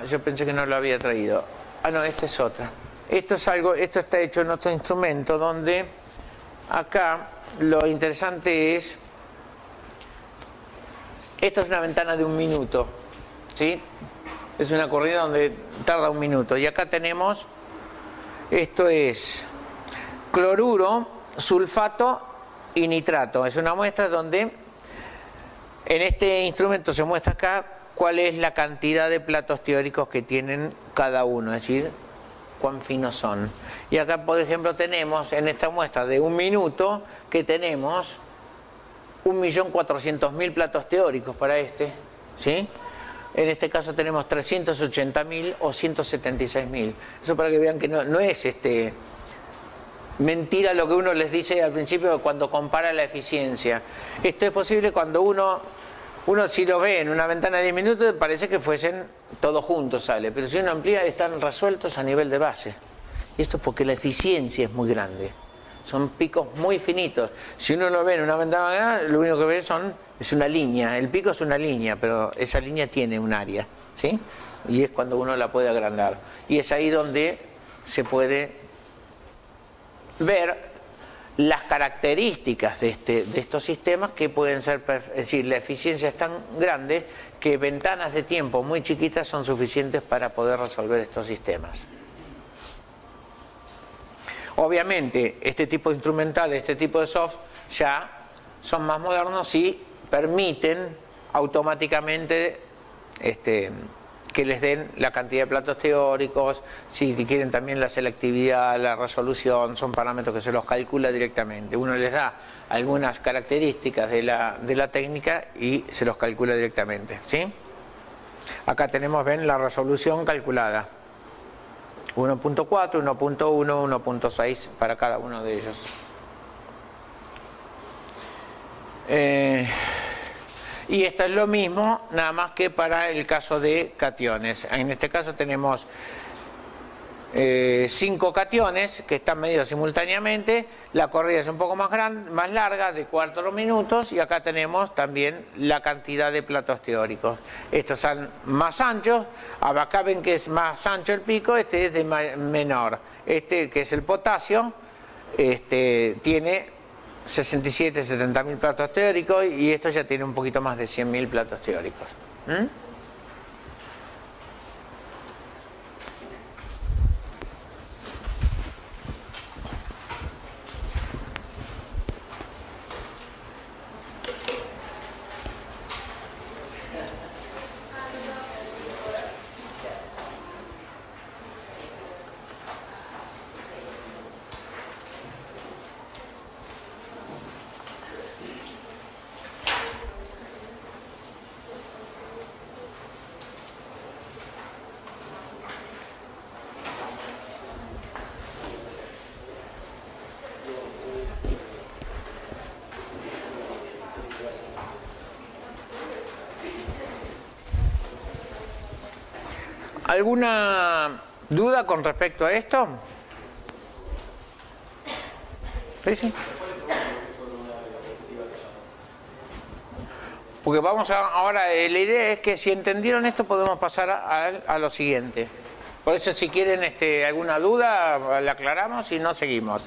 Yo pensé que no lo había traído. No, esta es otra. Esto está hecho en otro instrumento donde acá lo interesante es Esta es una ventana de 1 minuto, ¿sí? Es una corrida donde tarda 1 minuto. Y acá tenemos, esto es cloruro, sulfato y nitrato. Es una muestra donde en este instrumento se muestra acá cuál es la cantidad de platos teóricos que tienen cada uno, es decir, cuán finos son. Y acá, por ejemplo, tenemos en esta muestra de 1 minuto que tenemos 1.400.000 platos teóricos para este, ¿sí? En este caso tenemos 380.000 o 176.000. Eso para que vean que no es mentira lo que uno les dice al principio cuando compara la eficiencia. Esto es posible cuando uno si lo ve en una ventana de 10 minutos parece que fuesen todos juntos, sale, pero si uno amplía están resueltos a nivel de base. Y esto es porque la eficiencia es muy grande. Son picos muy finitos. Si uno lo ve en una ventana grande, lo único que ve es una línea. El pico es una línea, pero esa línea tiene un área, ¿sí? Y es cuando uno la puede agrandar. Y es ahí donde se puede ver las características de estos sistemas, que pueden ser, es decir, la eficiencia es tan grande que ventanas de tiempo muy chiquitas son suficientes para poder resolver estos sistemas. Obviamente, este tipo de instrumental, este tipo de soft, ya son más modernos y permiten automáticamente que les den la cantidad de platos teóricos, si quieren también la selectividad, la resolución, son parámetros que se los calcula directamente. Uno les da algunas características de la técnica y se los calcula directamente, ¿sí? Acá tenemos, ven, la resolución calculada. 1.4, 1.1, 1.6 para cada uno de ellos. Y esto es lo mismo, nada más que para el caso de cationes. En este caso tenemos 5 cationes que están medidos simultáneamente. La corrida es un poco más larga, de 4 minutos, y acá tenemos también la cantidad de platos teóricos. Estos son más anchos. Acá ven que es más ancho el pico, este es de menor. Este, que es el potasio, tiene 67, 70.000 platos teóricos, y esto ya tiene un poquito más de 100.000 platos teóricos. ¿Alguna duda con respecto a esto? ¿Sí? Porque vamos ahora, la idea es que si entendieron esto podemos pasar a lo siguiente. Por eso, si quieren alguna duda, la aclaramos y no seguimos.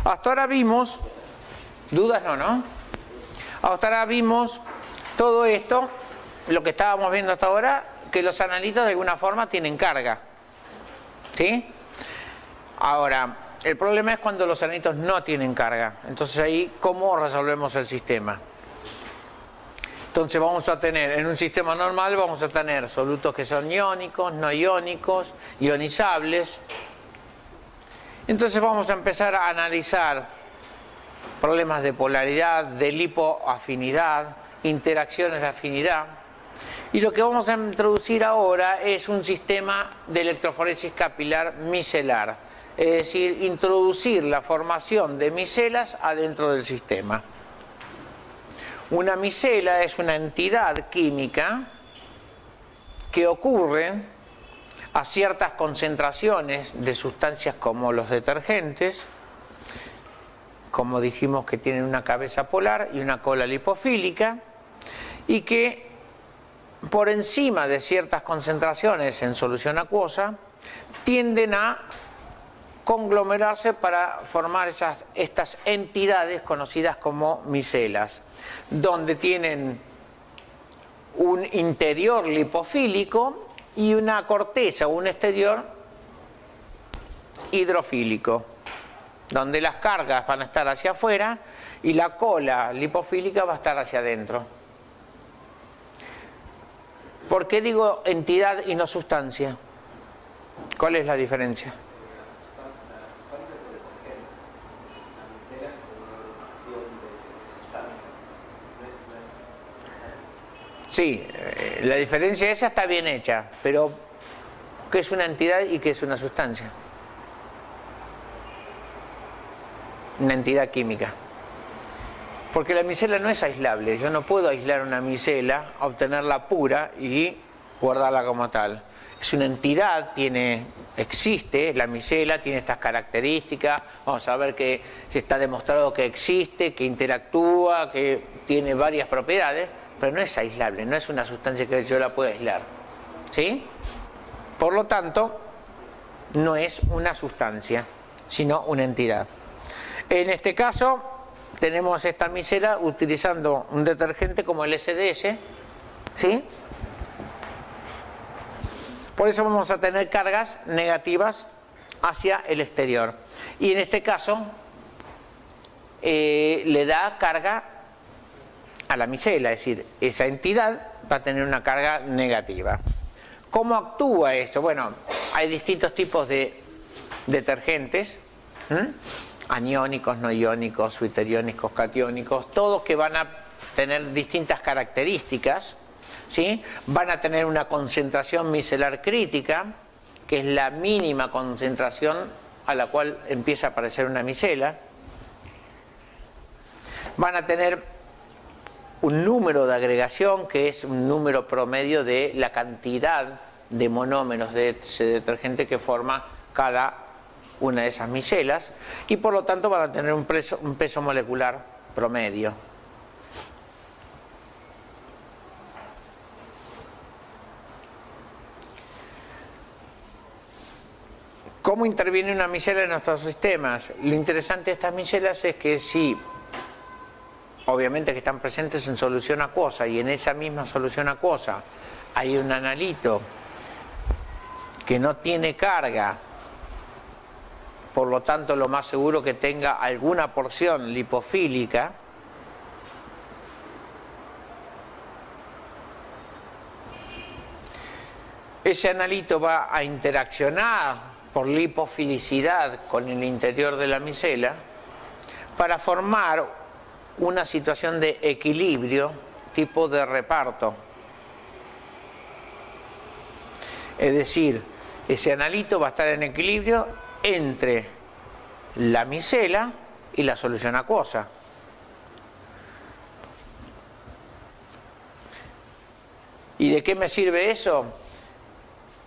Hasta ahora vimos, dudas no. Hasta ahora vimos todo esto, lo que estábamos viendo hasta ahora, que los analitos de alguna forma tienen carga, ¿sí? Ahora, el problema es cuando los analitos no tienen carga. Entonces ahí, ¿cómo resolvemos el sistema? Entonces vamos a tener, en un sistema normal vamos a tener solutos que son iónicos, no iónicos, ionizables. Entonces vamos a empezar a analizar problemas de polaridad, de lipoafinidad, interacciones de afinidad. Y lo que vamos a introducir ahora es un sistema de electroforesis capilar micelar. Es decir, introducir la formación de micelas adentro del sistema. Una micela es una entidad química que ocurre a ciertas concentraciones de sustancias como los detergentes, como dijimos que tienen una cabeza polar y una cola lipofílica, y que por encima de ciertas concentraciones en solución acuosa tienden a conglomerarse para formar estas entidades conocidas como micelas, donde tienen un interior lipofílico y una corteza o un exterior hidrofílico, donde las cargas van a estar hacia afuera y la cola lipofílica va a estar hacia adentro. ¿Por qué digo entidad y no sustancia? ¿Cuál es la diferencia? Sí, la diferencia esa está bien hecha, pero ¿qué es una entidad y qué es una sustancia? Una entidad química. Porque la micela no es aislable. Yo no puedo aislar una micela, obtenerla pura y guardarla como tal. Es una entidad, existe, la micela tiene estas características. Vamos a ver que está demostrado que existe, que interactúa, que tiene varias propiedades, pero no es aislable, no es una sustancia que yo la pueda aislar. ¿Sí? Por lo tanto, no es una sustancia, sino una entidad. En este caso, tenemos esta micela utilizando un detergente como el SDS, ¿sí? Por eso vamos a tener cargas negativas hacia el exterior. Y en este caso, le da carga a la micela, es decir, esa entidad va a tener una carga negativa. ¿Cómo actúa esto? Bueno, hay distintos tipos de detergentes, aniónicos, no iónicos, suiteriónicos, catiónicos, todos que van a tener distintas características, ¿sí? Van a tener una concentración micelar crítica, que es la mínima concentración a la cual empieza a aparecer una micela. Van a tener un número de agregación, que es un número promedio de la cantidad de monómeros de ese detergente que forma cada una de esas micelas, y por lo tanto van a tener un peso molecular promedio. ¿Cómo interviene una micela en nuestros sistemas? Lo interesante de estas micelas es que sí, obviamente que están presentes en solución acuosa, y en esa misma solución acuosa hay un analito que no tiene carga, por lo tanto lo más seguro que tenga alguna porción lipofílica, ese analito va a interaccionar por lipofilicidad con el interior de la micela para formar una situación de equilibrio tipo de reparto. Es decir, ese analito va a estar en equilibrio entre la micela y la solución acuosa. ¿Y de qué me sirve eso?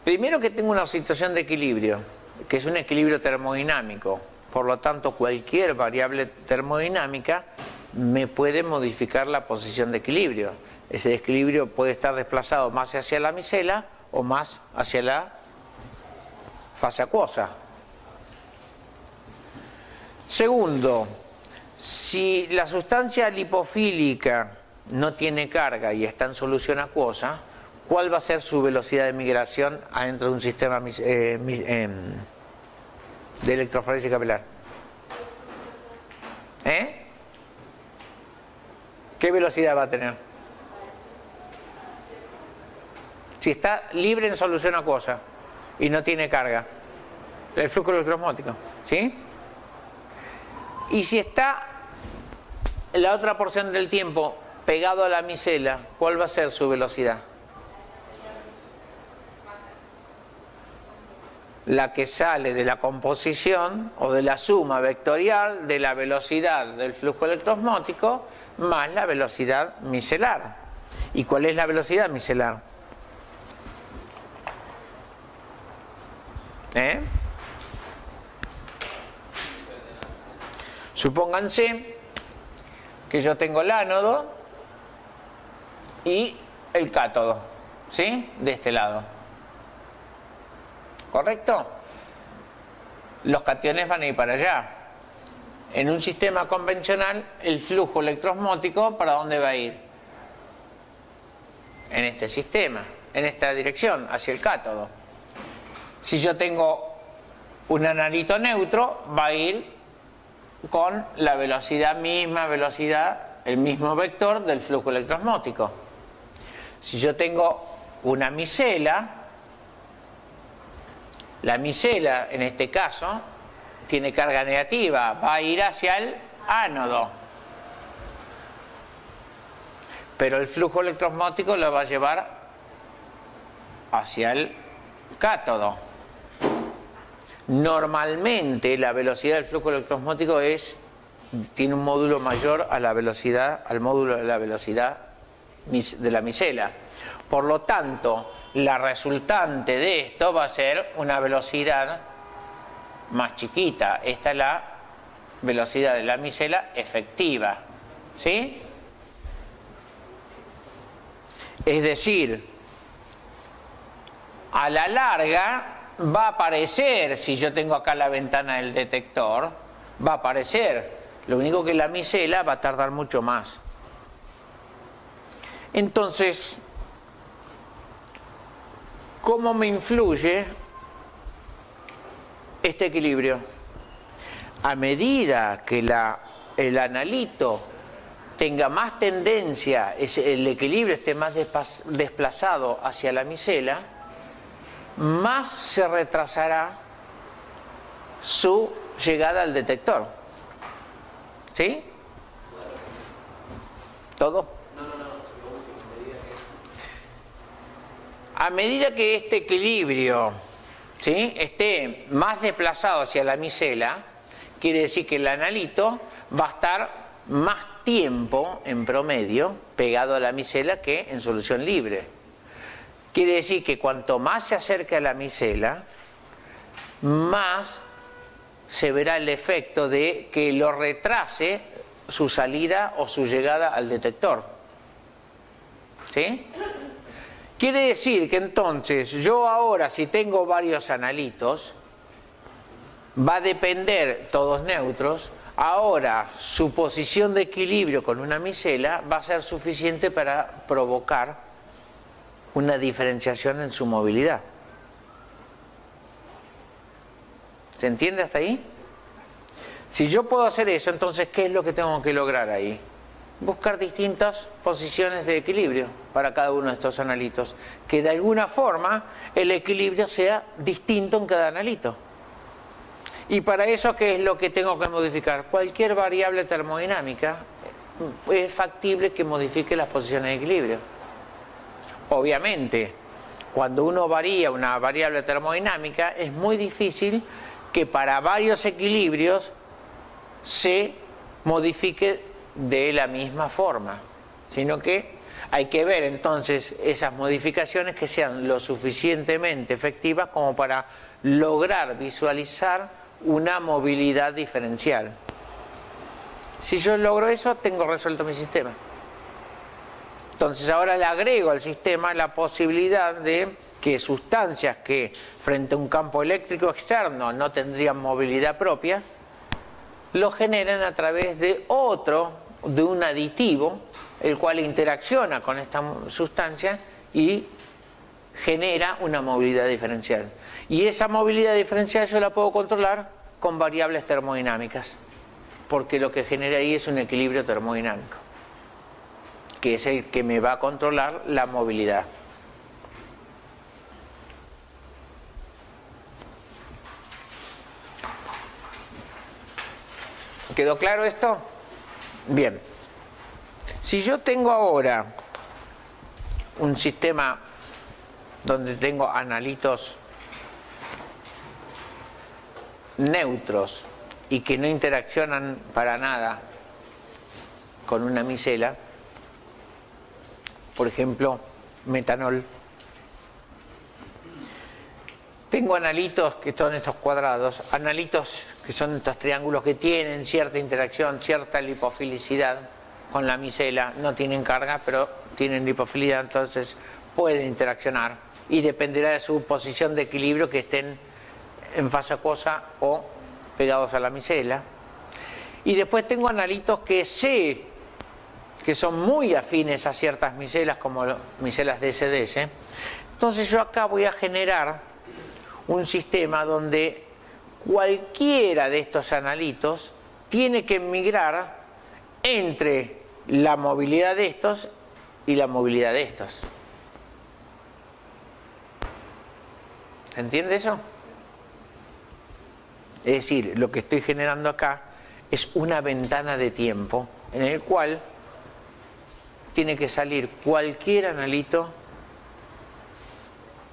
Primero, que tengo una situación de equilibrio, que es un equilibrio termodinámico. Por lo tanto, cualquier variable termodinámica me puede modificar la posición de equilibrio. Ese equilibrio puede estar desplazado más hacia la micela o más hacia la fase acuosa. Segundo, si la sustancia lipofílica no tiene carga y está en solución acuosa, ¿cuál va a ser su velocidad de migración adentro de un sistema de electroforesis capilar? ¿Qué velocidad va a tener? Si está libre en solución acuosa y no tiene carga, el flujo electroosmótico, ¿sí? Y si está en la otra porción del tiempo pegado a la micela, ¿cuál va a ser su velocidad? La que sale de la composición o de la suma vectorial de la velocidad del flujo electroosmótico más la velocidad micelar. ¿Y cuál es la velocidad micelar? Supónganse que yo tengo el ánodo y el cátodo, ¿sí? De este lado. ¿Correcto? Los cationes van a ir para allá. En un sistema convencional, el flujo electroosmótico, ¿para dónde va a ir? en este sistema, en esta dirección, hacia el cátodo. Si yo tengo un analito neutro, va a ir con la misma velocidad, el mismo vector del flujo electroosmótico. Si yo tengo una micela, la micela en este caso tiene carga negativa, va a ir hacia el ánodo, pero el flujo electroosmótico lo va a llevar hacia el cátodo. Normalmente la velocidad del flujo electroosmótico tiene un módulo mayor a la velocidad, al módulo de la velocidad de la micela. Por lo tanto, la resultante de esto va a ser una velocidad más chiquita. Esta es la velocidad de la micela efectiva, ¿sí? Es decir, a la larga va a aparecer, si yo tengo acá la ventana del detector, va a aparecer. Lo único que la micela va a tardar mucho más. Entonces, ¿cómo me influye este equilibrio? A medida que el analito tenga más tendencia, el equilibrio esté más desplazado hacia la micela, más se retrasará su llegada al detector. ¿Sí? ¿Todo? A medida que este equilibrio, ¿sí?, esté más desplazado hacia la micela, quiere decir que el analito va a estar más tiempo en promedio pegado a la micela que en solución libre. Quiere decir que cuanto más se acerque a la micela, más se verá el efecto de que lo retrase su salida o su llegada al detector. ¿Sí? Quiere decir que entonces yo ahora, si tengo varios analitos, va a depender, todos neutros, ahora su posición de equilibrio con una micela va a ser suficiente para provocar una diferenciación en su movilidad. ¿Se entiende hasta ahí? Si yo puedo hacer eso, entonces ¿qué es lo que tengo que lograr ahí? Buscar distintas posiciones de equilibrio para cada uno de estos analitos, que de alguna forma el equilibrio sea distinto en cada analito. Y para eso, ¿qué es lo que tengo que modificar? Cualquier variable termodinámica es factible que modifique las posiciones de equilibrio. Obviamente, cuando uno varía una variable termodinámica, es muy difícil que para varios equilibrios se modifique de la misma forma, sino que hay que ver entonces esas modificaciones que sean lo suficientemente efectivas como para lograr visualizar una movilidad diferencial. Si yo logro eso, tengo resuelto mi sistema. Entonces ahora le agrego al sistema la posibilidad de que sustancias que frente a un campo eléctrico externo no tendrían movilidad propia, lo generen a través de un aditivo, el cual interacciona con esta sustancia y genera una movilidad diferencial. Y esa movilidad diferencial yo la puedo controlar con variables termodinámicas, porque lo que genera ahí es un equilibrio termodinámico, que es el que me va a controlar la movilidad. ¿Quedó claro esto? Bien. Si yo tengo ahora un sistema donde tengo analitos neutros y que no interaccionan para nada con una micela, por ejemplo, metanol, tengo analitos que son estos cuadrados, analitos que son estos triángulos que tienen cierta interacción, cierta lipofilicidad con la micela, no tienen carga, pero tienen lipofilidad, entonces pueden interaccionar y dependerá de su posición de equilibrio, que estén en fase acuosa o pegados a la micela. Y después tengo analitos que sé que son muy afines a ciertas micelas como micelas de SDS. Entonces yo acá voy a generar un sistema donde cualquiera de estos analitos tiene que migrar entre la movilidad de estos y la movilidad de estos. ¿Se entiende eso? Es decir, lo que estoy generando acá es una ventana de tiempo en el cual tiene que salir cualquier analito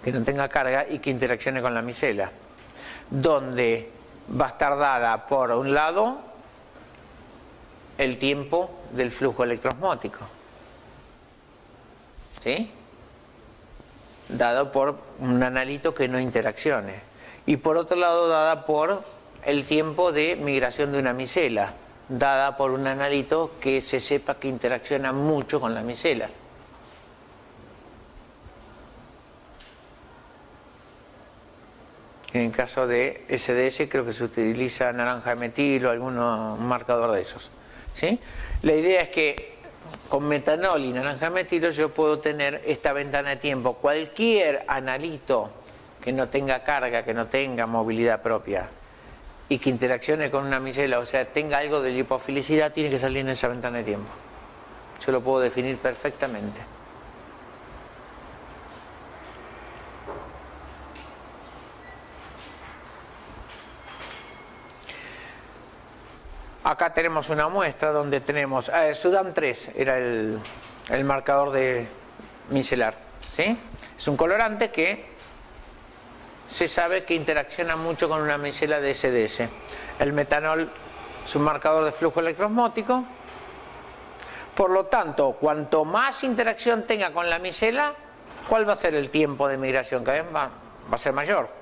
que no tenga carga y que interaccione con la micela, donde va a estar dada por un lado el tiempo del flujo electroosmótico, ¿sí? Dado por un analito que no interaccione, y por otro lado dada por el tiempo de migración de una micela, dada por un analito que se sepa que interacciona mucho con la micela. En el caso de SDS creo que se utiliza naranja de metil o algún marcador de esos, ¿sí? La idea es que con metanol y naranja de metilo yo puedo tener esta ventana de tiempo. Cualquier analito que no tenga carga, que no tenga movilidad propia y que interaccione con una micela, o sea, tenga algo de lipofilicidad, tiene que salir en esa ventana de tiempo. Yo lo puedo definir perfectamente. Acá tenemos una muestra donde tenemos, Sudan 3 era el marcador de micelar, ¿sí? Es un colorante que se sabe que interacciona mucho con una micela de SDS. El metanol es un marcador de flujo electroosmótico. Por lo tanto, cuanto más interacción tenga con la micela, ¿cuál va a ser el tiempo de migración? Cada vez va a ser mayor.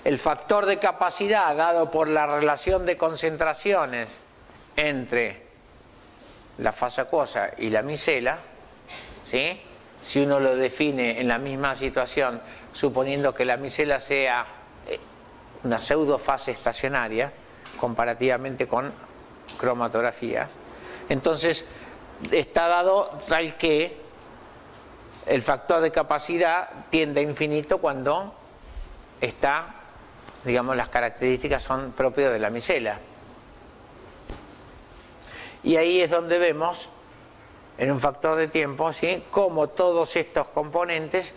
El factor de capacidad dado por la relación de concentraciones entre la fase acuosa y la micela, ¿sí? Si uno lo define en la misma situación, suponiendo que la micela sea una pseudofase estacionaria, comparativamente con cromatografía, entonces está dado tal que el factor de capacidad tiende a infinito cuando está, digamos, las características son propias de la micela. Y ahí es donde vemos, en un factor de tiempo, ¿sí?, cómo todos estos componentes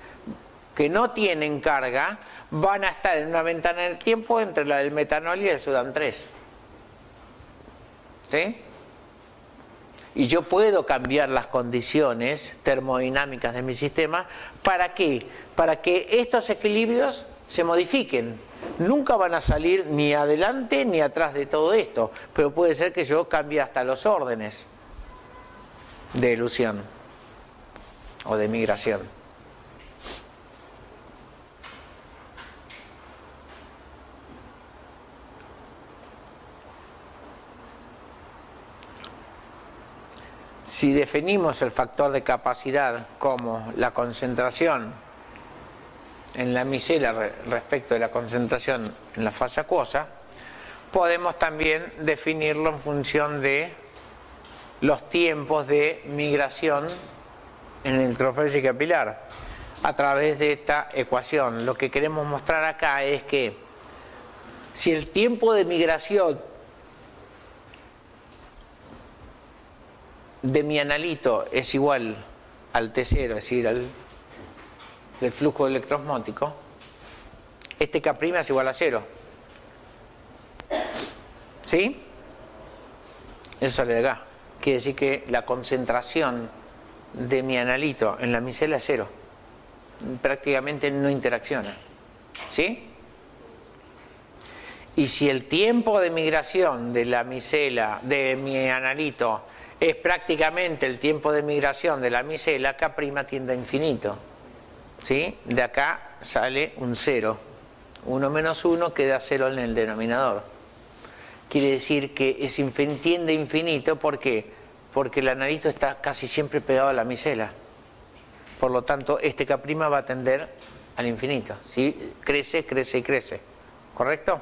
que no tienen carga van a estar en una ventana del tiempo entre la del metanol y el Sudan 3. ¿Sí? Y yo puedo cambiar las condiciones termodinámicas de mi sistema. ¿Para qué? Para que estos equilibrios se modifiquen. Nunca van a salir ni adelante ni atrás de todo esto, pero puede ser que yo cambie hasta los órdenes de elusión o de migración. Si definimos el factor de capacidad como la concentración en la micela respecto de la concentración en la fase acuosa, podemos también definirlo en función de los tiempos de migración en el introféresis capilar a través de esta ecuación. Lo que queremos mostrar acá es que si el tiempo de migración de mi analito es igual al T0, es decir, al del flujo electroosmótico, este K' es igual a 0. ¿Sí? Eso sale de acá. Quiere decir que la concentración de mi analito en la micela es 0. Prácticamente no interacciona. ¿Sí? Y si el tiempo de migración de la micela, de mi analito, es prácticamente el tiempo de migración de la micela, K' tiende a infinito. ¿Sí? De acá sale un 0. 1 menos 1 queda 0 en el denominador. Quiere decir que tiende a infinito. ¿Por qué? Porque el analito está casi siempre pegado a la micela. Por lo tanto, este K' va a tender al infinito. ¿Sí? Crece, crece y crece. ¿Correcto?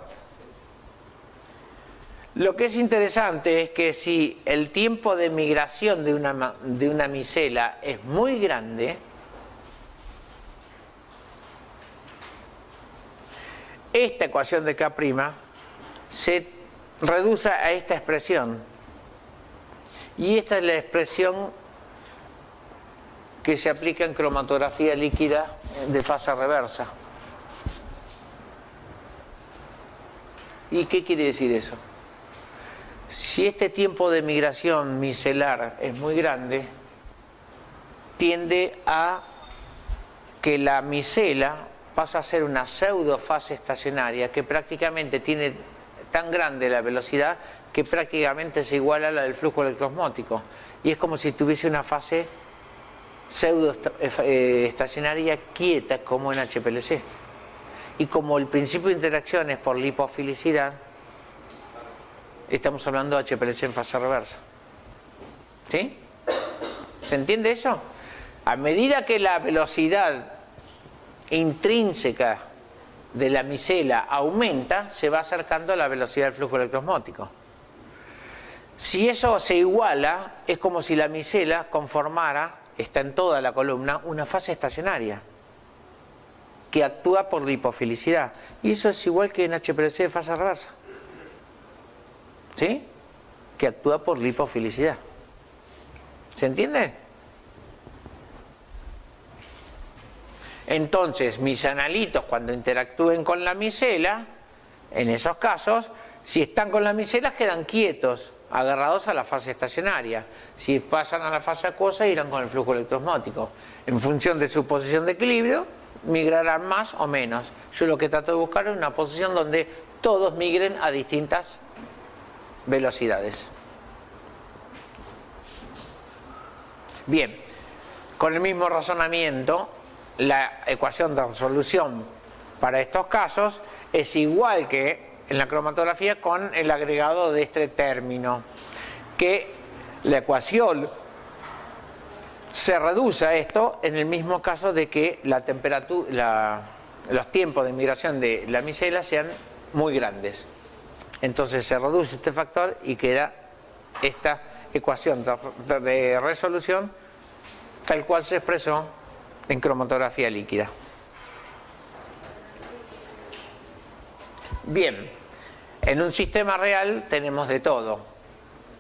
Lo que es interesante es que si el tiempo de migración de una micela es muy grande, esta ecuación de K' se reduce a esta expresión. Y esta es la expresión que se aplica en cromatografía líquida de fase reversa. ¿Y qué quiere decir eso? Si este tiempo de migración micelar es muy grande, tiende a que la micela pasa a ser una pseudofase estacionaria que prácticamente tiene tan grande la velocidad que prácticamente se iguala a la del flujo electroosmótico. Y es como si tuviese una fase pseudoestacionaria quieta como en HPLC. Y como el principio de interacción es por lipofilicidad, estamos hablando de HPLC en fase reversa. ¿Sí? ¿Se entiende eso? A medida que la velocidad intrínseca de la micela aumenta, se va acercando a la velocidad del flujo electroosmótico. Si eso se iguala, es como si la micela conformara, está en toda la columna, una fase estacionaria que actúa por lipofilicidad. Y eso es igual que en HPLC de fase reversa. ¿Sí? Que actúa por lipofilicidad. ¿Se entiende? Entonces, mis analitos cuando interactúen con la micela, en esos casos, si están con la micela quedan quietos, agarrados a la fase estacionaria. Si pasan a la fase acuosa, irán con el flujo electroosmótico. En función de su posición de equilibrio, migrarán más o menos. Yo lo que trato de buscar es una posición donde todos migren a distintas velocidades. Bien, con el mismo razonamiento, la ecuación de resolución para estos casos es igual que en la cromatografía con el agregado de este término, que la ecuación se reduce a esto en el mismo caso de que la temperatura, los tiempos de migración de la micela sean muy grandes. Entonces se reduce este factor y queda esta ecuación de resolución tal cual se expresó en cromatografía líquida. Bien, en un sistema real tenemos de todo.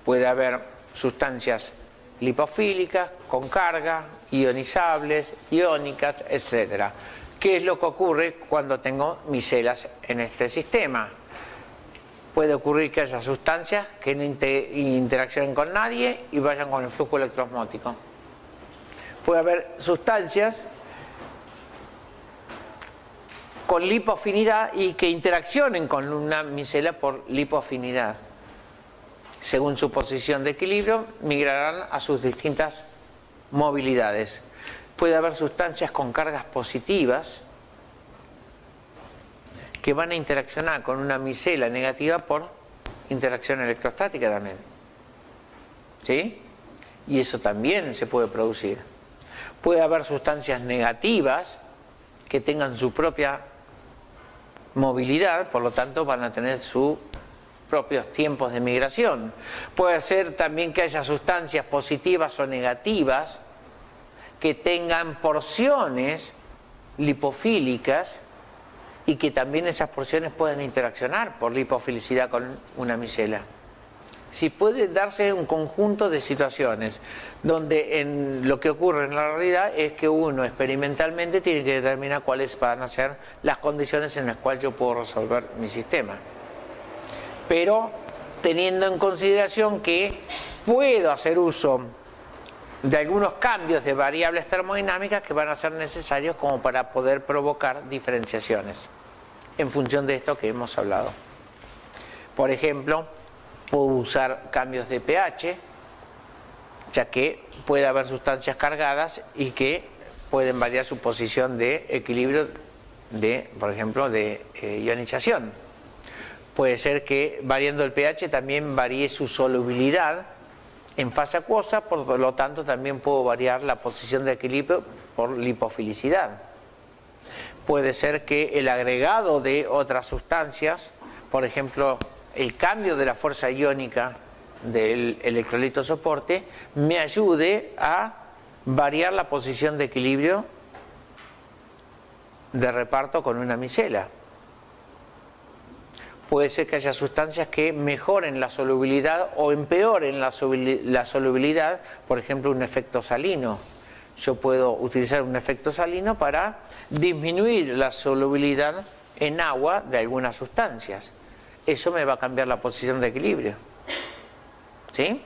Puede haber sustancias lipofílicas, con carga, ionizables, iónicas, etc. ¿Qué es lo que ocurre cuando tengo micelas en este sistema? Puede ocurrir que haya sustancias que no interaccionen con nadie y vayan con el flujo electroosmótico. Puede haber sustancias con lipoafinidad y que interaccionen con una micela por lipoafinidad. Según su posición de equilibrio, migrarán a sus distintas movilidades. Puede haber sustancias con cargas positivas que van a interaccionar con una micela negativa por interacción electrostática también. ¿Sí? Y eso también se puede producir. Puede haber sustancias negativas que tengan su propia movilidad, por lo tanto van a tener sus propios tiempos de migración. Puede ser también que haya sustancias positivas o negativas que tengan porciones lipofílicas y que también esas porciones puedan interaccionar por lipofilicidad con una micela. Si puede darse un conjunto de situaciones donde lo que ocurre en la realidad es que uno experimentalmente tiene que determinar cuáles van a ser las condiciones en las cuales yo puedo resolver mi sistema. Pero teniendo en consideración que puedo hacer uso de algunos cambios de variables termodinámicas que van a ser necesarios como para poder provocar diferenciaciones en función de esto que hemos hablado. Por ejemplo, puedo usar cambios de pH, ya que puede haber sustancias cargadas y que pueden variar su posición de equilibrio de, por ejemplo, de ionización. Puede ser que variando el pH también varíe su solubilidad en fase acuosa, por lo tanto también puedo variar la posición de equilibrio por lipofilicidad. Puede ser que el agregado de otras sustancias, por ejemplo, el cambio de la fuerza iónica del electrolito soporte me ayude a variar la posición de equilibrio de reparto con una micela. Puede ser que haya sustancias que mejoren la solubilidad o empeoren la solubilidad, por ejemplo un efecto salino. Yo puedo utilizar un efecto salino para disminuir la solubilidad en agua de algunas sustancias. Eso me va a cambiar la posición de equilibrio. ¿Sí?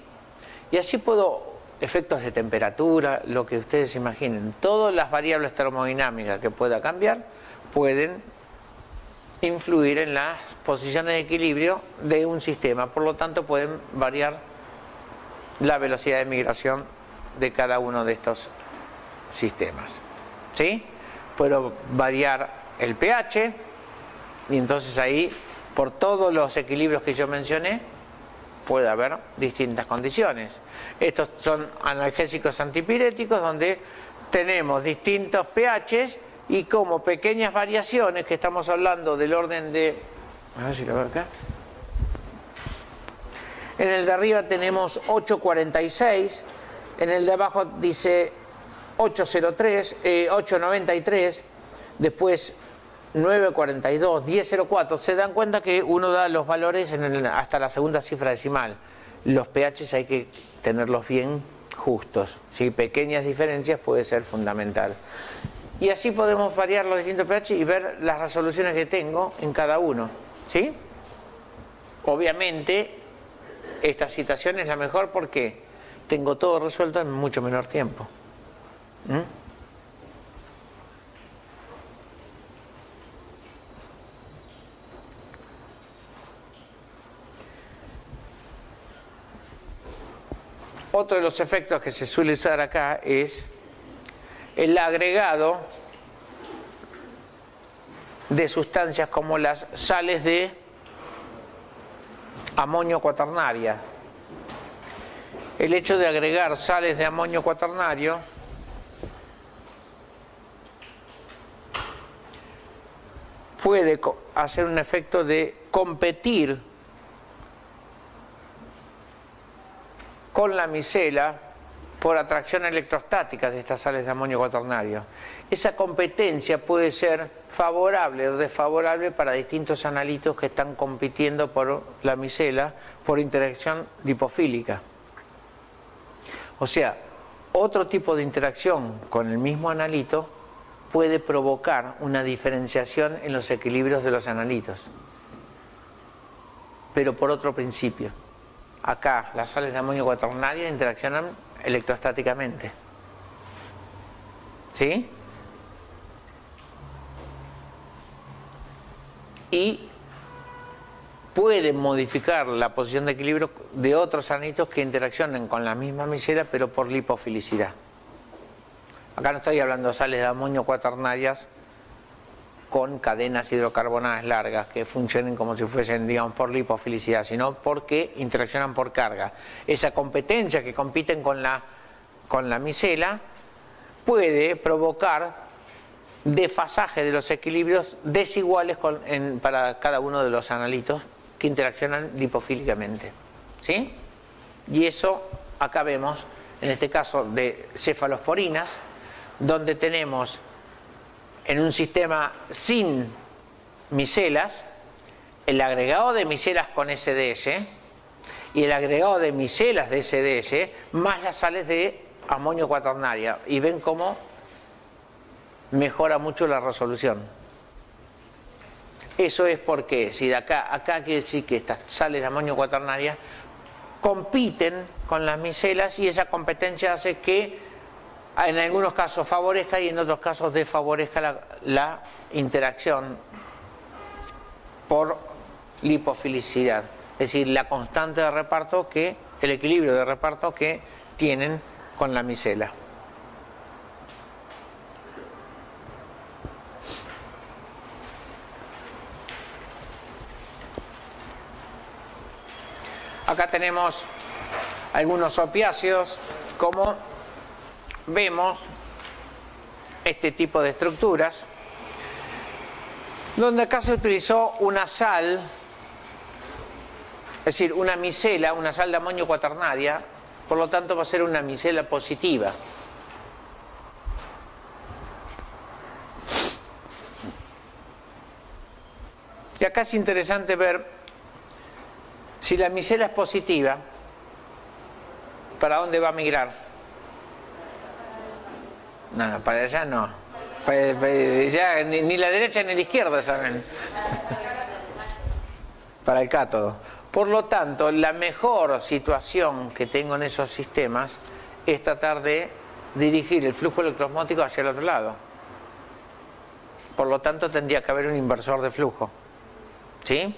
Y así puedo, efectos de temperatura, lo que ustedes imaginen, todas las variables termodinámicas que pueda cambiar pueden influir en las posiciones de equilibrio de un sistema, por lo tanto pueden variar la velocidad de migración de cada uno de estos sistemas. ¿Sí? Puedo variar el pH y entonces ahí, por todos los equilibrios que yo mencioné, puede haber distintas condiciones. Estos son analgésicos antipiréticos donde tenemos distintos pHs y como pequeñas variaciones, que estamos hablando del orden de... A ver si lo veo acá. En el de arriba tenemos 846, en el de abajo dice 803, 893, después 942, 1004. Se dan cuenta que uno da los valores hasta la segunda cifra decimal. Los pHs hay que tenerlos bien justos. ¿Sí? Pequeñas diferencias puede ser fundamental. Y así podemos variar los distintos pH y ver las resoluciones que tengo en cada uno. ¿Sí? Obviamente, esta situación es la mejor porque tengo todo resuelto en mucho menor tiempo. Otro de los efectos que se suele usar acá es el agregado de sustancias como las sales de amonio cuaternaria. El hecho de agregar sales de amonio cuaternario puede hacer un efecto de competir con la micela por atracción electrostática de estas sales de amonio cuaternario. Esa competencia puede ser favorable o desfavorable para distintos analitos que están compitiendo por la micela por interacción lipofílica. O sea, otro tipo de interacción con el mismo analito puede provocar una diferenciación en los equilibrios de los analitos, pero por otro principio. Acá las sales de amonio cuaternario interaccionan electrostáticamente. ¿Sí? Y pueden modificar la posición de equilibrio de otros analitos que interaccionen con la misma micela pero por lipofilicidad. Acá no estoy hablando de sales de amonio cuaternarias con cadenas hidrocarbonadas largas que funcionen como si fuesen, digamos, por lipofilicidad, sino porque interaccionan por carga. Esa competencia que compiten con la micela puede provocar desfasaje de los equilibrios desiguales para cada uno de los analitos que interaccionan lipofílicamente. ¿Sí? Y eso acá vemos, en este caso de cefalosporinas, donde tenemos en un sistema sin micelas, el agregado de micelas con SDS y el agregado de micelas de SDS más las sales de amonio cuaternaria. Y ven cómo mejora mucho la resolución. Eso es porque, si de acá quiere decir que estas sales de amonio cuaternaria compiten con las micelas y esa competencia hace que en algunos casos favorezca y en otros casos desfavorezca la interacción por lipofilicidad, es decir, la constante de reparto el equilibrio de reparto que tienen con la micela. Acá tenemos algunos opiáceos, como vemos este tipo de estructuras, donde acá se utilizó una sal decir, una micela, una sal de amonio cuaternaria, por lo tanto va a ser una micela positiva. Y acá es interesante ver si la micela es positiva, ¿para dónde va a migrar? No, para allá no. Ya, ni la derecha ni la izquierda saben. Para el cátodo. Por lo tanto, la mejor situación que tengo en esos sistemas es tratar de dirigir el flujo electroosmótico hacia el otro lado. Por lo tanto, tendría que haber un inversor de flujo. ¿Sí?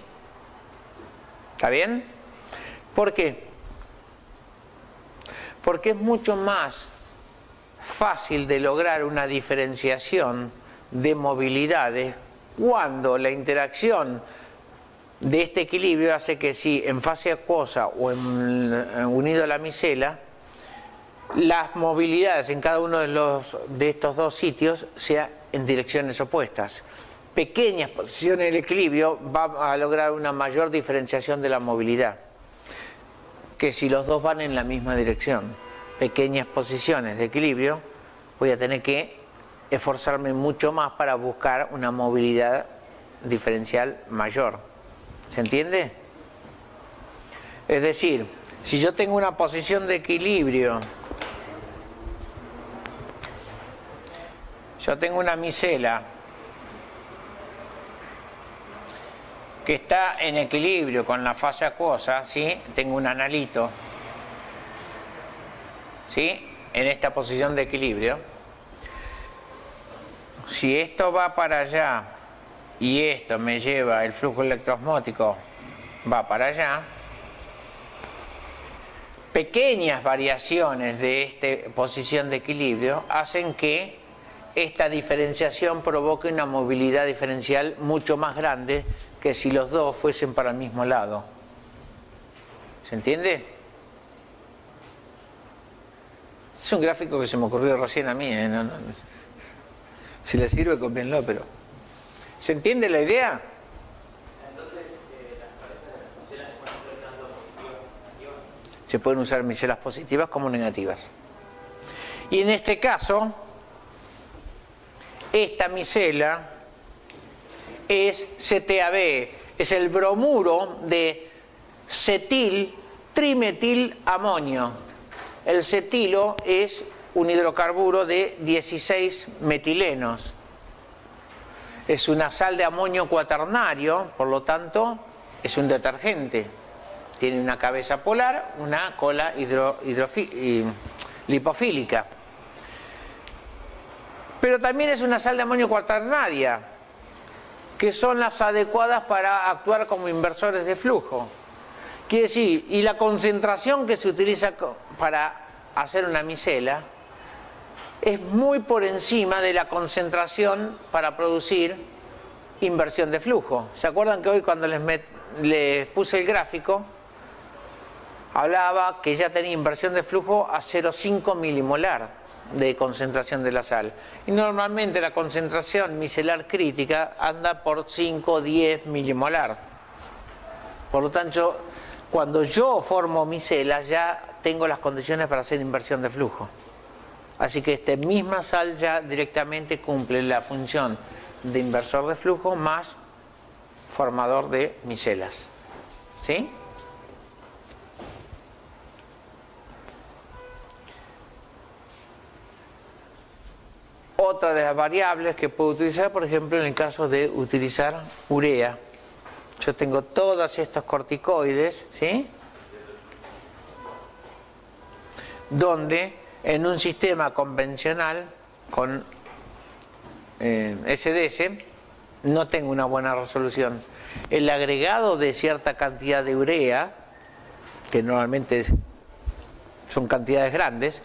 ¿Está bien? ¿Por qué? Porque es mucho más fácil de lograr una diferenciación de movilidades cuando la interacción de este equilibrio hace que si en fase acuosa o unido a la micela, las movilidades en cada uno de estos dos sitios sea en direcciones opuestas. Pequeñas posiciones del equilibrio van a lograr una mayor diferenciación de la movilidad que si los dos van en la misma dirección. Pequeñas posiciones de equilibrio, voy a tener que esforzarme mucho más para buscar una movilidad diferencial mayor. ¿Se entiende? Es decir, si yo tengo una posición de equilibrio, yo tengo una micela que está en equilibrio con la fase acuosa, ¿sí? Tengo un analito, ¿sí? En esta posición de equilibrio. Si esto va para allá y esto me lleva, el flujo electroosmótico va para allá, pequeñas variaciones de esta posición de equilibrio hacen que esta diferenciación provoque una movilidad diferencial mucho más grande que si los dos fuesen para el mismo lado. ¿Se entiende? Es un gráfico que se me ocurrió recién a mí, no. Si le sirve, cópienlo, pero... ¿Se entiende la idea? Entonces, las cabezas de las micelas pueden ser tanto positivas como negativas. Se pueden usar micelas positivas como negativas. Y en este caso, esta micela es CTAB, es el bromuro de cetil trimetilamonio. El cetilo es un hidrocarburo de 16 metilenos. Es una sal de amonio cuaternario, por lo tanto, es un detergente. Tiene una cabeza polar, una cola lipofílica. Pero también es una sal de amonio cuaternaria, que son las adecuadas para actuar como inversores de flujo. Quiere decir, y la concentración que se utiliza para hacer una micela es muy por encima de la concentración para producir inversión de flujo. ¿Se acuerdan que hoy cuando les puse el gráfico hablaba que ya tenía inversión de flujo a 0,5 milimolar de concentración de la sal? Y normalmente la concentración micelar crítica anda por 5 o 10 milimolar. Por lo tanto, cuando yo formo micelas ya tengo las condiciones para hacer inversión de flujo. Así que esta misma sal ya directamente cumple la función de inversor de flujo más formador de micelas. ¿Sí? Otra de las variables que puedo utilizar, por ejemplo, en el caso de utilizar urea. Yo tengo todos estos corticoides, ¿sí? Donde en un sistema convencional con SDS no tengo una buena resolución. El agregado de cierta cantidad de urea, que normalmente son cantidades grandes,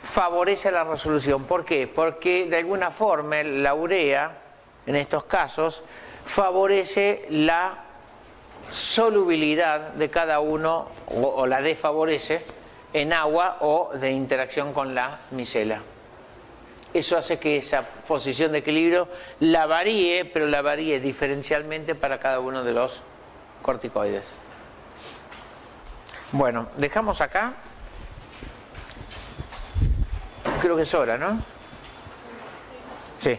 favorece la resolución. ¿Por qué? Porque de alguna forma la urea, en estos casos, favorece la solubilidad de cada uno o la desfavorece en agua o de interacción con la micela. Eso hace que esa posición de equilibrio la varíe, pero la varíe diferencialmente para cada uno de los corticoides. Bueno, dejamos acá. Creo que es hora, ¿no? Sí.